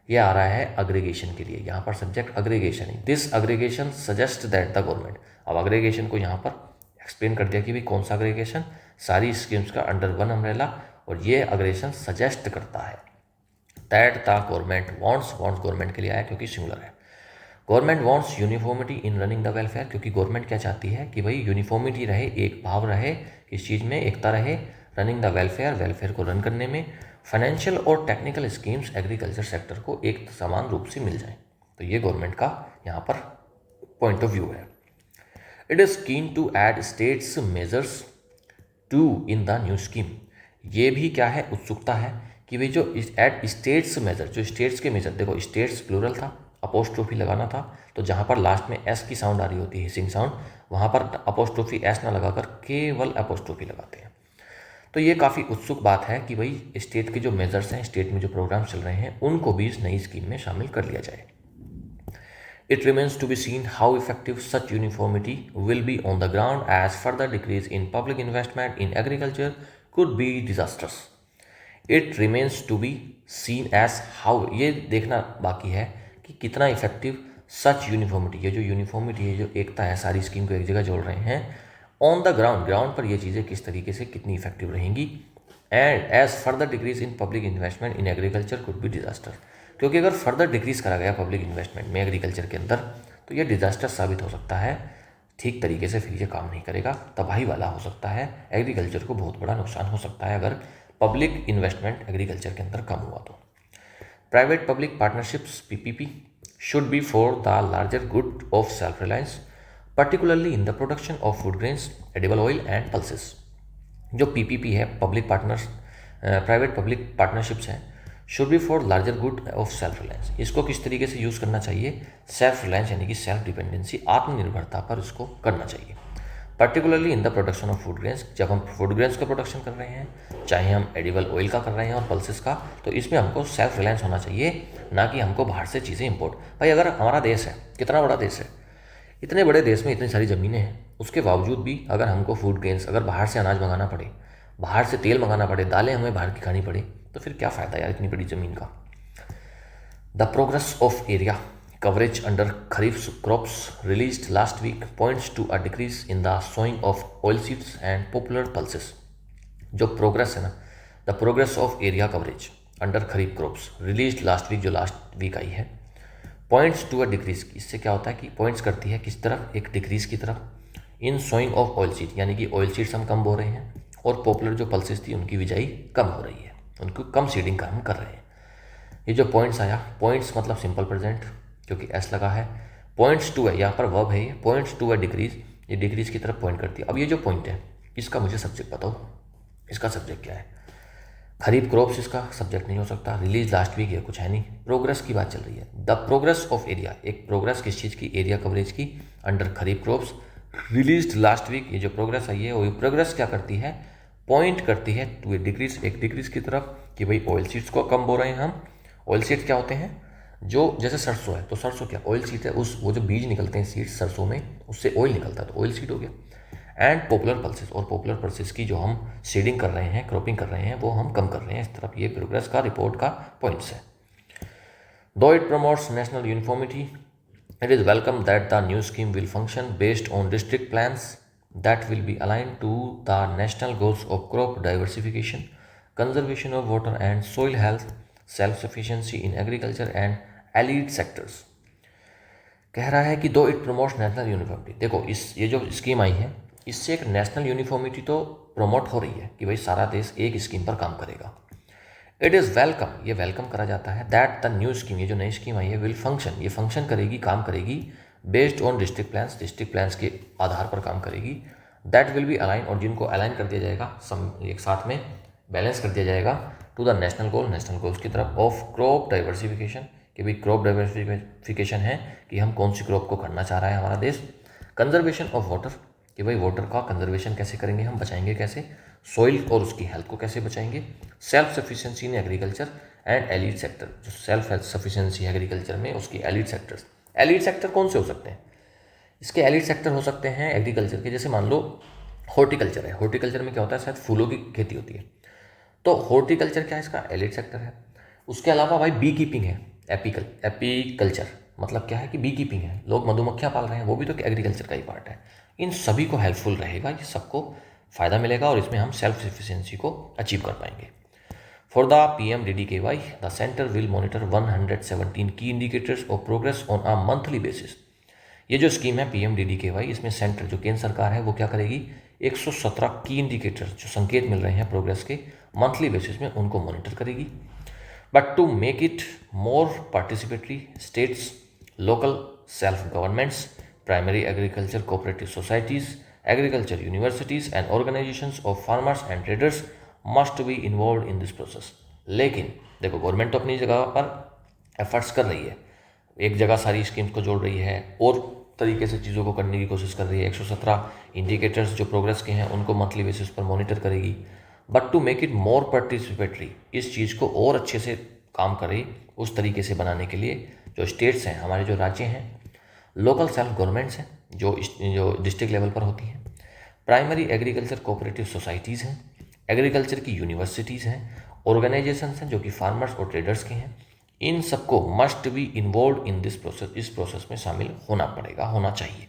ये आ रहा है अग्रीगेशन के लिए। यहाँ पर सब्जेक्ट अग्रीगेशन है। This aggregation suggest that the government. अब अग्रीगेशन को यहाँ पर एक्सप्लेन कर दिया कि भाई कौन सा अग्रीगेशन, सारी स्कीम्स का अंडर वन अम्ब्रेला, और ये अग्रीगेशन सजेस्ट करता है that the government wants, government के लिए आया क्योंकि सिंगुलर है। Government wants uniformity in running the welfare, क्योंकि गवर्नमेंट क्या चाहती है कि भाई यूनिफॉर्मिटी रहे, एक भाव रहे, किस चीज़ में? एकता रहे, रनिंग द वेलफेयर, वेलफेयर को रन करने में। फाइनेंशियल और टेक्निकल स्कीम्स एग्रीकल्चर सेक्टर को एक समान रूप से मिल जाए। तो ये गवर्नमेंट का यहाँ पर पॉइंट ऑफ व्यू है। It is keen to add states measures to in the new scheme. ये भी क्या है? उत्सुकता है कि भाई जो एड स्टेट्स मेजर, जो स्टेट्स के मेजर, देखो स्टेट्स प्लूरल था, अपोस्ट्रोफी लगाना था, तो जहाँ पर लास्ट में एस की साउंड आ रही होती है, हिसिंग साउंड, वहाँ पर अपोस्ट्रोफी एस ना लगाकर केवल अपोस्ट्रोफी लगाते हैं। तो ये काफ़ी उत्सुक बात है कि भाई स्टेट के जो मेजर्स हैं, स्टेट में जो प्रोग्राम चल रहे हैं, उनको भी इस नई स्कीम में शामिल कर लिया जाए। It remains to be seen how effective such uniformity will be on the ground, as further decrease in public investment in agriculture could be disastrous. It remains to be seen as how, ये देखना बाकी है कि कितना effective सच uniformity, ये जो uniformity है, जो एकता है, सारी स्कीम को एक जगह जोड़ रहे हैं, ऑन द ग्राउंड, ग्राउंड पर ये चीज़ें किस तरीके से कितनी इफेक्टिव रहेंगी। And as further decrease in public investment in agriculture could be disaster, क्योंकि अगर फर्दर डिक्रीज करा गया पब्लिक इन्वेस्टमेंट में एग्रीकल्चर के अंदर, तो ये डिजास्टर साबित हो सकता है। ठीक तरीके से फिर ये काम नहीं करेगा, तबाही वाला हो सकता है, एग्रीकल्चर को बहुत बड़ा नुकसान हो सकता है अगर पब्लिक इन्वेस्टमेंट एग्रीकल्चर के अंदर कम हुआ तो। Private public partnerships PPP should be for the larger good of self-reliance, particularly in the production of food grains, edible oil and pulses. जो पीपीपी है, public partners, private public partnerships हैं, should be for larger good of self reliance. इसको किस तरीके से use करना चाहिए? Self reliance यानी कि सेल्फ डिपेंडेंसी, आत्मनिर्भरता पर इसको करना चाहिए। Particularly in the production of food grains, जब हम फूड ग्रेन्स का प्रोडक्शन कर रहे हैं, चाहे हम एडिबल ऑयल का कर रहे हैं और पल्सेस का, तो इसमें हमको सेल्फ रिलायंस होना चाहिए, ना कि हमको बाहर से चीज़ें इंपोर्ट। भाई अगर हमारा देश है, कितना बड़ा देश है, इतने बड़े देश में इतनी सारी ज़मीनें हैं, उसके बावजूद भी अगर हमको फूड ग्रेन्स, अगर बाहर से अनाज मंगाना पड़े, बाहर से तेल मंगाना पड़े, दालें हमें बाहर की खानी पड़े, तो फिर क्या फ़ायदा यार इतनी बड़ी ज़मीन का। The progress of area coverage under kharif crops released last week points to a decrease in the sowing of oilseeds and popular pulses. जो प्रोग्रेस है ना, the progress of area coverage under kharif crops release last week, जो last week आई है, points to a decrease. इससे क्या होता है कि पॉइंट्स करती है किस तरफ? एक डिक्रीज की तरफ। इन सोइंग ऑफ ऑयल सीड, यानी कि ऑयल सीड्स हम कम बो रहे हैं, और पॉपुलर जो पल्सेस थी उनकी बिजाई कम हो रही है, उनको कम सीडिंग का हम कर रहे हैं। ये जो पॉइंट्स आया, पॉइंट्स मतलब सिंपल प्रेजेंट क्योंकि एस लगा है, पॉइंट्स टू है, यहाँ पर वर्ब है, ये पॉइंट्स टू है डिक्रीज, ये डिक्रीज की तरफ पॉइंट करती है। अब ये जो पॉइंट है, इसका मुझे सब्जेक्ट बताओ, इसका सब्जेक्ट क्या है? खरीफ क्रॉप्स इसका सब्जेक्ट नहीं हो सकता, रिलीज लास्ट वीक, ये कुछ है नहीं, प्रोग्रेस की बात चल रही है। द प्रोग्रेस ऑफ एरिया, एक प्रोग्रेस किस चीज़ की? एरिया कवरेज की, under kharif crops release last week. ये जो प्रोग्रेस आई है, वो प्रोग्रेस क्या करती है? पॉइंट करती है टू ए डिक्रीज, एक डिक्रीज की तरफ, कि भाई ऑयल सीड्स को कम बो रहे हैं हम। ऑयल सीड्स क्या होते हैं? जो जैसे सरसों है, तो सरसों क्या? ऑयल सीड है, उस वो जो बीज निकलते हैं सीड्स सरसों में, उससे ऑयल निकलता है, तो ऑयल सीड हो गया। एंड पॉपुलर पल्सेस, और पॉपुलर पल्सेस की जो हम सीडिंग कर रहे हैं, क्रॉपिंग कर रहे हैं, वो हम कम कर रहे हैं इस तरफ। ये प्रोग्रेस का रिपोर्ट का पॉइंट्स है। दो it promotes national uniformity, it is welcome that the new scheme will function based on district plans that will be align to the national goals of crop diversification, conservation of water and soil health, self sufficiency in agriculture and allied sectors. कह रहा है कि दो it promotes national uniformity, देखो ये जो scheme आई है, इससे एक नेशनल यूनिफॉर्मिटी तो प्रमोट हो रही है कि भाई सारा देश एक स्कीम पर काम करेगा। इट इज़ वेलकम, ये वेलकम करा जाता है, दैट द न्यू स्कीम, ये जो नई स्कीम आई है, विल फंक्शन, ये फंक्शन करेगी, काम करेगी, based on district plans, district plans के आधार पर काम करेगी, दैट विल बी अलाइन, और जिनको अलाइन कर दिया जाएगा, एक साथ में बैलेंस कर दिया जाएगा, to the national goal, national goals की तरफ, ऑफ क्रॉप डाइवर्सिफिकेशन, कि भाई क्रॉप डाइवर्सिफिकेशन है कि हम कौन सी क्रॉप को करना चाह रहा है हमारा देश। कंजर्वेशन ऑफ वाटर कि भाई वाटर का कंजर्वेशन कैसे करेंगे, हम बचाएंगे कैसे। सॉइल और उसकी हेल्थ को कैसे बचाएंगे। Self sufficiency in agriculture and elite sector, जो सेल्फ सफिशिएंसी है एग्रीकल्चर में उसकी एलिट सेक्टर्स। एलिट सेक्टर कौन से हो सकते हैं, इसके एलिट सेक्टर हो सकते हैं एग्रीकल्चर के, जैसे मान लो हॉर्टिकल्चर है। हॉर्टिकल्चर में क्या होता है, शायद फूलों की खेती होती है, तो हॉर्टिकल्चर क्या है, इसका एलिट सेक्टर है। उसके अलावा भाई बी कीपिंग है, एपीकल्चर मतलब क्या है कि बी कीपिंग है, लोग मधुमक्खियाँ पाल रहे हैं, वो भी तो एग्रीकल्चर का ही पार्ट है। इन सभी को हेल्पफुल रहेगा, ये सबको फ़ायदा मिलेगा और इसमें हम सेल्फ सफिशिएंसी को अचीव कर पाएंगे। For the PMDDKY the centre will monitor 117 की indicators of progress on a monthly basis. ये जो स्कीम है PMDDKY, इसमें सेंटर जो केंद्र सरकार है वो क्या करेगी, 117 की इंडिकेटर्स जो संकेत मिल रहे हैं प्रोग्रेस के मंथली बेसिस में उनको मॉनिटर करेगी। But to make it more participatory, states, local self governments, primary agriculture cooperative societies, agriculture universities and organisations of farmers and traders must be involve in this process. लेकिन देखो government तो अपनी जगह पर efforts कर रही है, एक जगह सारी स्कीम्स को जोड़ रही है और तरीके से चीज़ों को करने की कोशिश कर रही है। 117 इंडिकेटर्स जो प्रोग्रेस के हैं उनको मंथली बेसिस पर मॉनिटर करेगी। But to make it more participatory, इस चीज़ को और अच्छे से काम करे उस तरीके से बनाने के लिए जो स्टेट्स हैं, हमारे जो राज्य हैं, लोकल सेल्फ गवर्नमेंट्स हैं जो डिस्ट्रिक्ट लेवल पर होती हैं, प्राइमरी एग्रीकल्चर कोऑपरेटिव सोसाइटीज़ हैं, एग्रीकल्चर की यूनिवर्सिटीज़ हैं, ऑर्गेनाइजेशंस हैं जो कि फार्मर्स और ट्रेडर्स के हैं, इन सबको must be involve in this process, इस प्रोसेस में शामिल होना पड़ेगा, होना चाहिए।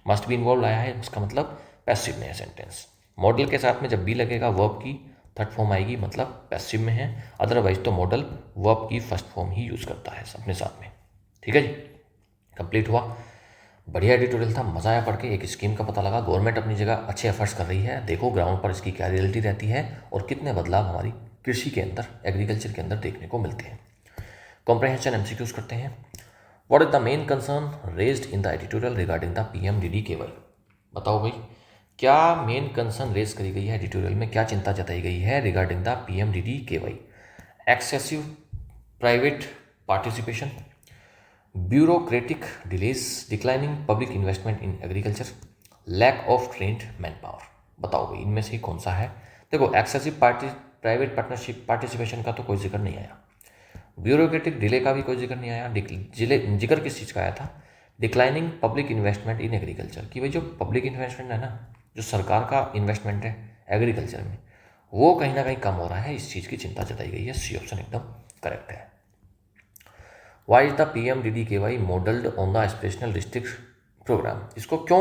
मस्ट बी इन्वॉल्व आया है, उसका मतलब पैसिव में है सेंटेंस। मॉडल के साथ में जब बी लगेगा वर्ब की थर्ड फॉर्म आएगी, मतलब पैसिव में है, अदरवाइज तो मॉडल वर्ब की फर्स्ट फॉर्म ही यूज़ करता है अपने साथ में। ठीक है जी, कंप्लीट हुआ। बढ़िया एडिटोरियल था, मज़ा आया पढ़ के, एक स्कीम का पता लगा, गवर्नमेंट अपनी जगह अच्छे एफर्ट्स कर रही है। देखो ग्राउंड पर इसकी क्या रियलिटी रहती है और कितने बदलाव हमारी कृषि के अंदर, एग्रीकल्चर के अंदर देखने को मिलते हैं। कॉम्प्रहेंशन एमसीक्यूज करते हैं। What is the main concern raised in the editorial regarding the PMDDKY। बताओ भाई, क्या मेन कंसर्न रेज करी गई है एडिटोरियल में, क्या चिंता जताई गई है regarding the PMDDKY। Excessive private participation, bureaucratic delays, declining public investment in agriculture, lack of trained manpower. बताओ भाई इनमें से कौन सा है। देखो एक्सेसिव प्राइवेट पार्टनरशिप पार्टिसिपेशन का तो कोई जिक्र नहीं आया, ब्यूरोक्रेटिक डिले का भी कोई जिक्र नहीं आया, जिक्र किस चीज़ का आया था, declining public investment in agriculture, कि भाई जो पब्लिक इन्वेस्टमेंट है ना, जो सरकार का इन्वेस्टमेंट है एग्रीकल्चर में, वो कहीं ना कहीं कम हो रहा है, इस चीज़ की चिंता जताई गई है। सी ऑप्शन एकदम करेक्ट है। Why is the PMDDKY modelled on the aspirational district programme, इसको क्यों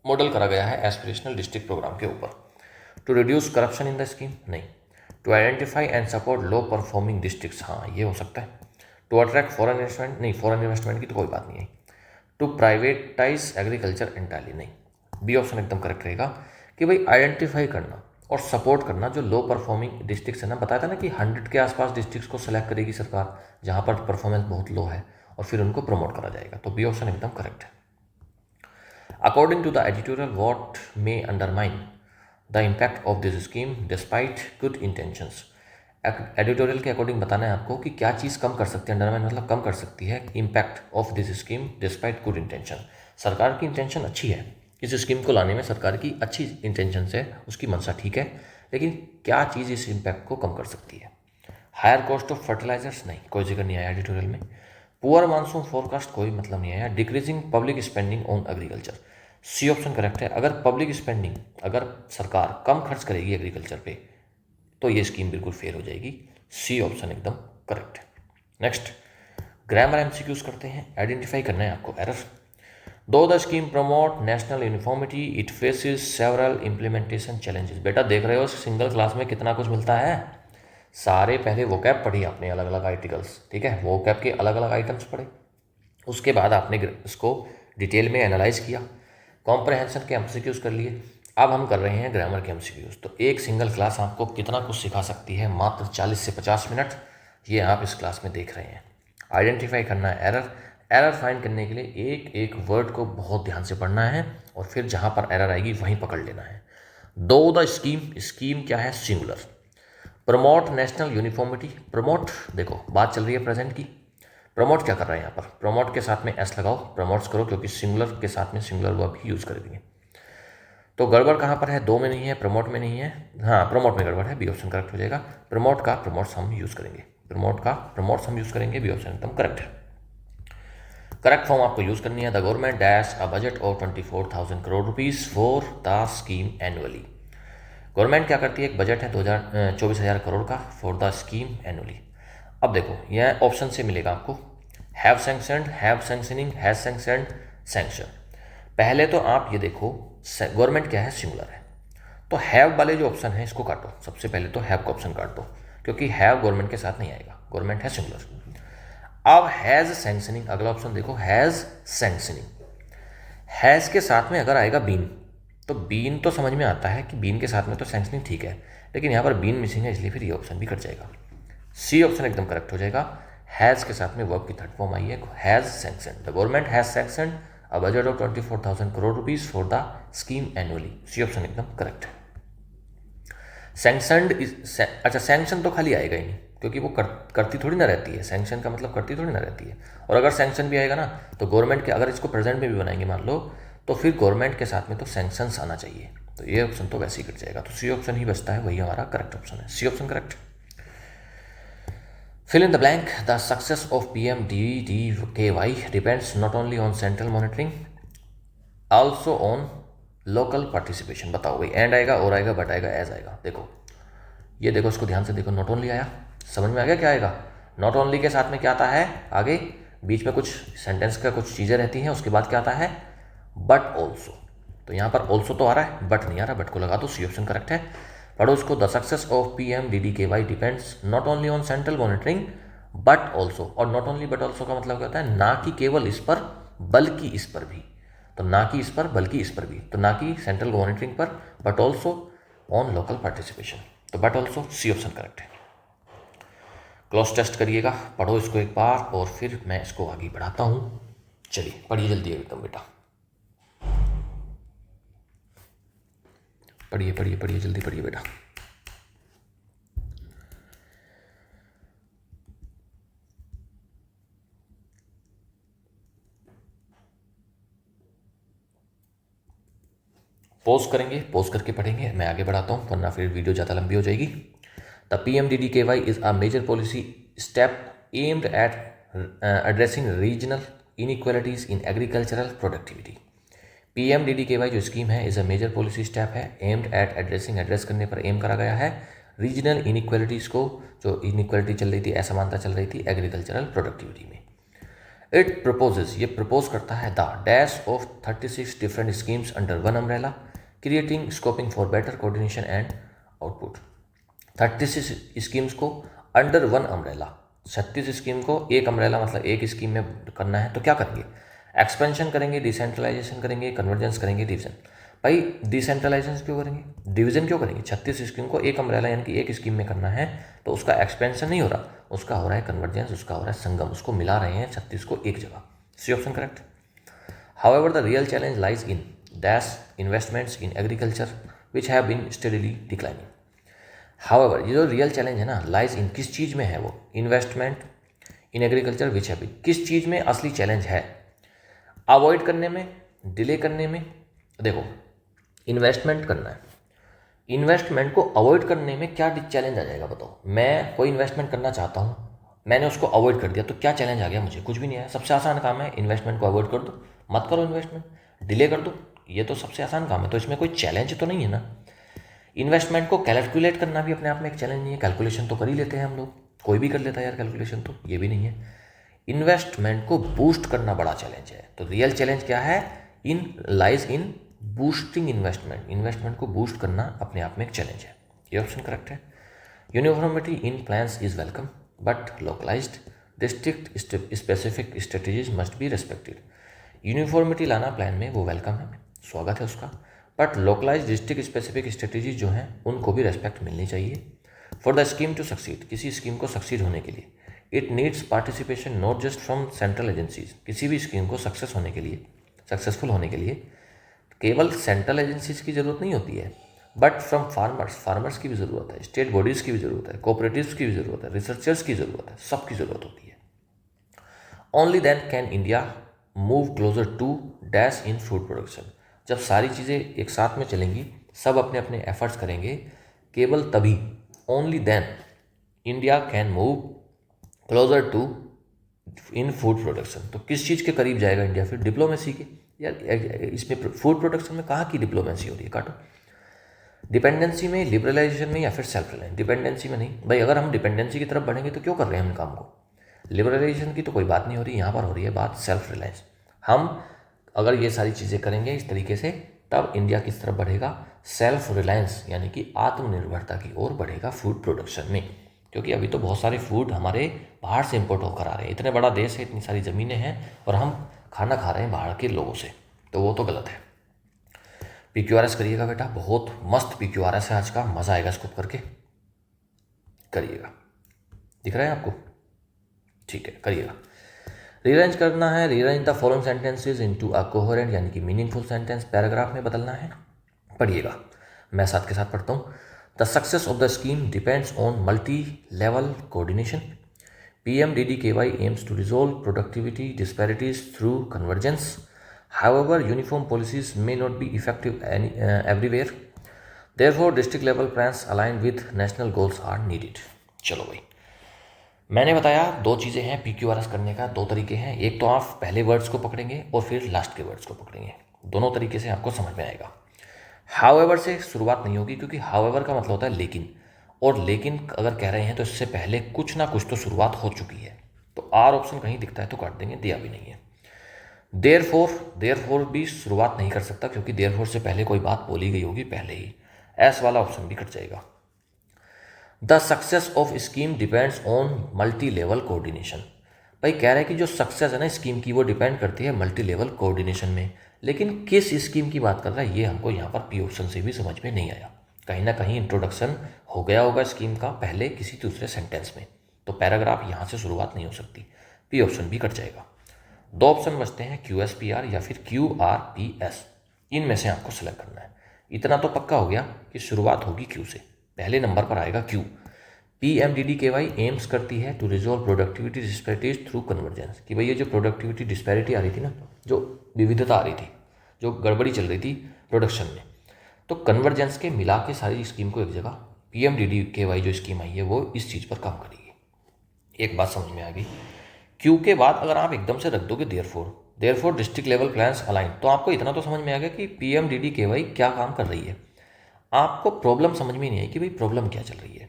मॉडल करा गया है एस्पिरेशनल डिस्ट्रिक्ट प्रोग्राम के ऊपर। To reduce corruption in the scheme, नहीं। To identify and support low performing districts, हाँ ये हो सकता है। टू अट्रैक्ट फॉरेन इन्वेस्टमेंट, नहीं, फॉरेन इन्वेस्टमेंट की तो कोई बात नहीं है। टू प्राइवेटाइज एग्रीकल्चर एंटायरली, नहीं। बी ऑप्शन एकदम करेक्ट रहेगा कि भाई आइडेंटिफाई करना और सपोर्ट करना जो लो परफॉर्मिंग डिस्ट्रिक्ट्स है ना, बताया था ना कि 100 के आसपास डिस्ट्रिक्ट्स को सेलेक्ट करेगी सरकार जहाँ पर परफॉर्मेंस बहुत लो है और फिर उनको प्रमोट करा जाएगा, तो बी ऑप्शन एकदम करेक्ट है। According to the editorial what may undermine the impact of this scheme despite good intentions. Editorial के अकॉर्डिंग बताना है आपको कि क्या चीज़ कम कर सकती है, अंडरमाइन मतलब कम कर सकती है impact of this scheme despite good intention. सरकार की इंटेंशन अच्छी है, इस स्कीम को लाने में सरकार की अच्छी इंटेंशन है, उसकी मंशा ठीक है, लेकिन क्या चीज़ इस इम्पैक्ट को कम कर सकती है। हायर कॉस्ट ऑफ फर्टिलाइजर्स, नहीं, कोई जिक्र नहीं आया एडिटोरियल में। पुअर मानसून फोरकास्ट, कोई मतलब नहीं आया। Decreasing public spending on agriculture, C option correct है। अगर पब्लिक स्पेंडिंग, अगर सरकार कम खर्च करेगी एग्रीकल्चर पे तो ये स्कीम बिल्कुल फेल हो जाएगी, सी ऑप्शन एकदम करेक्ट है। नेक्स्ट ग्रामर एमसीक्यूज करते हैं। आइडेंटिफाई करना है आपको एरर। दो the scheme promote national uniformity it faces several implementation challenges. बेटा देख रहे हो सिंगल क्लास में कितना कुछ मिलता है, सारे पहले वोकैब पढ़ी आपने, अलग अलग आर्टिकल्स, ठीक है, वोकैब के अलग अलग आइटम्स पढ़े, उसके बाद आपने इसको डिटेल में एनालाइज किया, कॉम्प्रहेंशन के एमसीक्यूज कर लिए, अब हम कर रहे हैं ग्रामर के एमसीक्यूज। तो एक सिंगल क्लास आपको कितना कुछ सिखा सकती है, मात्र 40 से 50 मिनट, ये आप इस क्लास में देख रहे हैं। आइडेंटिफाई करना है एरर, एरर फाइंड करने के लिए एक एक वर्ड को बहुत ध्यान से पढ़ना है और फिर जहाँ पर एरर आएगी वहीं पकड़ लेना है। दो द स्कीम, स्कीम क्या है, singular. Promote national uniformity, promote देखो बात चल रही है प्रेजेंट की, प्रमोट क्या कर रहा है यहाँ पर, प्रमोट के साथ में एस लगाओ, प्रमोट्स करो, क्योंकि सिंगुलर के साथ में सिंगुलर वर्ब ही यूज़ करेंगे। तो गड़बड़ कहाँ पर है, दो में नहीं है, प्रमोट में नहीं है, हाँ प्रमोट में गड़बड़ है, बी ऑप्शन करेक्ट हो जाएगा। प्रमोट का प्रमोट्स हम यूज़ करेंगे, प्रमोट का प्रमोट्स हम यूज़ करेंगे, बी ऑप्शन एकदम करेक्ट है। करेक्ट फॉर्म आपको यूज़ करनी है, the government dash a budget of 24,000 crore rupees for the scheme annually. Government क्या करती है, एक बजट है 24,000 करोड़ का फॉर द स्कीम एनुअली। अब देखो यह ऑप्शन से मिलेगा आपको, have sanctioned, have sanctioning, has sanctioned, sanction. पहले तो आप ये देखो गवर्नमेंट क्या है, सिंगुलर है, तो हैव वाले जो ऑप्शन है इसको काटो, सबसे पहले तो हैव का ऑप्शन काट दो, क्योंकि हैव गवर्नमेंट के साथ नहीं आएगा, गवर्नमेंट है सिंगुलर। अब हैज़ सैंक्शनिंग, अगला ऑप्शन देखो, हैज़ सैंक्शनिंग, हैज़ के साथ में अगर आएगा बीन, तो बीन तो समझ में आता है कि बीन के साथ में तो सैंक्शनिंग ठीक है, लेकिन यहाँ पर बीन मिसिंग है, इसलिए फिर ये ऑप्शन भी कट जाएगा, सी ऑप्शन एकदम करेक्ट हो जाएगा। हैज़ के साथ में वर्ब की थर्ड फॉर्म आई है, has sanctioned, the government has sanctioned a budget of 24,000 crore rupees for the scheme annually, C option एकदम करेक्ट है। सैंक्शनड इज, अच्छा सैंक्शन तो खाली आएगा ही नहीं, क्योंकि वो करती थोड़ी ना रहती है, सैंक्शन का मतलब करती थोड़ी ना रहती है, और अगर सैंक्शन भी आएगा ना तो गवर्नमेंट के, अगर इसको प्रेजेंट में भी बनाएंगे मान लो, तो फिर गवर्नमेंट के साथ में तो सैंक्शंस आना चाहिए, तो ये ऑप्शन तो वैसे ही कट जाएगा, तो सी ऑप्शन ही बचता है, वही हमारा करेक्ट ऑप्शन है, C option correct. Fill in the blank, the success of PMDDKY depends not only on central monitoring also on local participation. बताओ भाई, एंड आएगा, और आएगा, बट आएगा, एज आएगा। देखो ये देखो, इसको ध्यान से देखो, नॉट ओनली आया, समझ में आ गया क्या आएगा। नॉट ओनली के साथ में क्या आता है, आगे बीच में कुछ सेंटेंस का कुछ चीज़ें रहती हैं, उसके बाद क्या आता है, बट ऑल्सो। तो यहाँ पर ऑल्सो तो आ रहा है, बट नहीं आ रहा, बट को लगा दो, सी ऑप्शन करेक्ट है। पढ़ो उसको, the success of PMDDKY depends not only on central monitoring but also, और नॉट ओनली बट ऑल्सो का मतलब क्या होता है, ना कि केवल इस पर बल्कि इस पर भी, तो ना कि इस पर बल्कि इस पर भी, तो ना कि सेंट्रल मॉनिटरिंग पर, but also on local participation, तो but also, C option correct है। क्लॉज टेस्ट करिएगा, पढ़ो इसको एक बार और फिर मैं इसको आगे बढ़ाता हूँ। चलिए पढ़िए जल्दी एकदम बेटा, पढ़िए पढ़िए पढ़िए, जल्दी पढ़िए बेटा। पॉज करेंगे, पॉज करके पढ़ेंगे, मैं आगे बढ़ाता हूँ वरना फिर वीडियो ज़्यादा लंबी हो जाएगी। The PMDDKY is a major policy step aimed at addressing regional inequalities in agricultural productivity. PMDDKY जो स्कीम है is a major policy step है एम्ड एट एड्रेसिंग, एड्रेस करने पर एम करा गया है रीजनल इनइक्वालिटीज़ को, जो इनइक्वालिटी चल रही थी, असमानता चल रही थी एग्रीकल्चरल प्रोडक्टिविटी में। इट प्रपोजेज, ये प्रपोज करता है the dash of 36 different schemes under one umbrella creating scoping for better coordination and output. 36 schemes को अंडर वन अम्ब्रेला, 36 स्कीम को एक अम्ब्रेला मतलब एक स्कीम में करना है, तो क्या करेंगे, एक्सपेंशन करेंगे, डिसेंट्रलाइजेशन करेंगे, कन्वर्जेंस करेंगे, डिवीजन। भाई डिसेंट्रलाइजेशन क्यों करेंगे, डिवीजन क्यों करेंगे, 36 स्कीम को एक अम्ब्रेला यानी कि एक स्कीम में करना है, तो उसका एक्सपेंशन नहीं हो रहा, उसका हो रहा है कन्वर्जेंस, उसका हो रहा है संगम, उसको मिला रहे हैं 36 को एक जगह, C option correct. However the real challenge lies in dash investments in agriculture which have been steadily declining. However ये जो रियल चैलेंज है ना, लाइज इन, किस चीज़ में है वो, investment in agriculture which have been, किस चीज़ में असली चैलेंज है, अवॉइड करने में, डिले करने में। देखो इन्वेस्टमेंट करना है, इन्वेस्टमेंट को अवॉइड करने में क्या चैलेंज आ जाएगा बताओ। मैं कोई इन्वेस्टमेंट करना चाहता हूँ, मैंने उसको अवॉइड कर दिया, तो क्या चैलेंज आ गया मुझे, कुछ भी नहीं आया। सबसे आसान काम है इन्वेस्टमेंट को अवॉइड कर दो, मत करो इन्वेस्टमेंट, डिले कर दो, ये तो सबसे आसान काम है, तो इसमें कोई चैलेंज तो नहीं है ना। इन्वेस्टमेंट को कैलकुलेट करना भी अपने आप में एक चैलेंज नहीं है, कैलकुलेशन तो कर ही लेते हैं हम लोग, कोई भी कर लेता है यार कैलकुलेशन, तो ये भी नहीं है। इन्वेस्टमेंट को बूस्ट करना बड़ा चैलेंज है, तो रियल चैलेंज क्या है, in lies in boosting investment, investment को बूस्ट करना अपने आप में एक चैलेंज है, ये ऑप्शन करेक्ट है। Uniformity in plans is welcome but localised district specific strategies must be respected. Uniformity लाना प्लान में वो वेलकम है, स्वागत है उसका, but localise district specific strategies जो हैं उनको भी रेस्पेक्ट मिलनी चाहिए। For the scheme to succeed, किसी स्कीम को सक्सीड होने के लिए, it needs participation not just from central agencies, किसी भी स्कीम को सक्सेस होने के लिए, सक्सेसफुल होने के लिए केवल सेंट्रल एजेंसीज की ज़रूरत नहीं होती है, बट फ्रॉम फार्मर्स, फार्मर्स की भी ज़रूरत है, स्टेट बॉडीज़ की भी ज़रूरत है, कोऑपरेटिव्स की भी ज़रूरत है, रिसर्चर्स की ज़रूरत है, सबकी ज़रूरत होती है। Only then can India move closer to dash in food production. जब सारी चीज़ें एक साथ में चलेंगी, सब अपने अपने एफर्ट्स करेंगे, केवल तभी, only then India can move closer to in food production. तो किस चीज़ के करीब जाएगा इंडिया फिर? डिप्लोमेसी के। यार इसमें फूड प्रोडक्शन में कहाँ की डिप्लोमेसी हो रही है? काटो। डिपेंडेंसी में, लिबरलाइजेशन में, या फिर सेल्फ रिलायंस? डिपेंडेंसी में नहीं भाई। अगर हम डिपेंडेंसी की तरफ बढ़ेंगे तो क्यों कर रहे हैं हम काम को? लिबरलाइजेशन की तो कोई बात नहीं हो रही, यहाँ पर हो रही है बात सेल्फ रिलायंस। हम अगर ये सारी चीज़ें करेंगे इस तरीके से, तब इंडिया किस तरफ बढ़ेगा? सेल्फ रिलायंस यानी कि आत्मनिर्भरता की ओर बढ़ेगा फूड प्रोडक्शन में। क्योंकि अभी तो बहुत सारे फूड हमारे बाहर से इंपोर्ट होकर आ रहे हैं। इतने बड़ा देश है, इतनी सारी ज़मीनें हैं, और हम खाना खा रहे हैं बाहर के लोगों से, तो वो तो गलत है। PQRS करिएगा बेटा, बहुत मस्त PQRS है आज का, मज़ा आएगा इसको करके, करिएगा। दिख रहा है आपको? ठीक है, करिएगा। रीअरेंज करना है। Rearrange the following sentences into a coherent यानी कि मीनिंगफुल सेंटेंस, पैराग्राफ में बदलना है। पढ़िएगा, मैं साथ के साथ पढ़ता हूँ। The success of the scheme depends on multi level coordination. PMDDKY aims to resolve productivity disparities through convergence. However, uniform policies may not be effective everywhere. Therefore, district level plans aligned with national goals are needed. चलो भाई, मैंने बताया दो चीज़ें हैं PQRS करने का, दो तरीके हैं। एक तो आप पहले वर्ड्स को पकड़ेंगे और फिर लास्ट के वर्ड्स को पकड़ेंगे। दोनों तरीके से आपको समझ में आएगा। हाउएवर से शुरुआत नहीं होगी, क्योंकि हाउएवर का मतलब होता है लेकिन, और लेकिन अगर कह रहे हैं तो इससे पहले कुछ ना कुछ तो शुरुआत हो चुकी है। तो आर ऑप्शन कहीं दिखता है तो काट देंगे, दिया भी नहीं है। देयरफॉर भी शुरुआत नहीं कर सकता, क्योंकि देयरफॉर से पहले कोई बात बोली गई होगी पहले ही। एस वाला ऑप्शन भी कट जाएगा। The success of scheme depends on multi level coordination. भाई कह रहा है कि जो सक्सेस है ना स्कीम की, वो डिपेंड करती है मल्टी लेवल कोऑर्डिनेशन में। लेकिन किस स्कीम की बात कर रहा है ये हमको यहाँ पर पी ऑप्शन से भी समझ में नहीं आया। कहीं ना कहीं इंट्रोडक्शन हो गया होगा स्कीम का पहले किसी दूसरे सेंटेंस में, तो पैराग्राफ यहाँ से शुरुआत नहीं हो सकती। पी ऑप्शन भी कट जाएगा। दो ऑप्शन बचते हैं, QSPR या फिर QRPS। इनमें से आपको सेलेक्ट करना है। इतना तो पक्का हो गया कि शुरुआत होगी क्यू से, पहले नंबर पर आएगा क्यू। PMDDKY एम्स करती है to resolve productivity disparities through convergence, कि भाई ये जो प्रोडक्टिविटी डिस्पैरिटी आ रही थी ना, जो विविधता आ रही थी, जो गड़बड़ी चल रही थी प्रोडक्शन में, तो कन्वर्जेंस के मिला के सारी स्कीम को एक जगह PMDDKY जो स्कीम आई है वो इस चीज़ पर काम करेगी। एक बात समझ में आ गई। क्यू के बाद अगर आप एकदम से रख दोगे therefore district level plans align, तो आपको इतना तो समझ में आ गया कि PMDDKY क्या काम कर रही है। आपको प्रॉब्लम समझ में नहीं आई कि भाई प्रॉब्लम क्या चल रही है,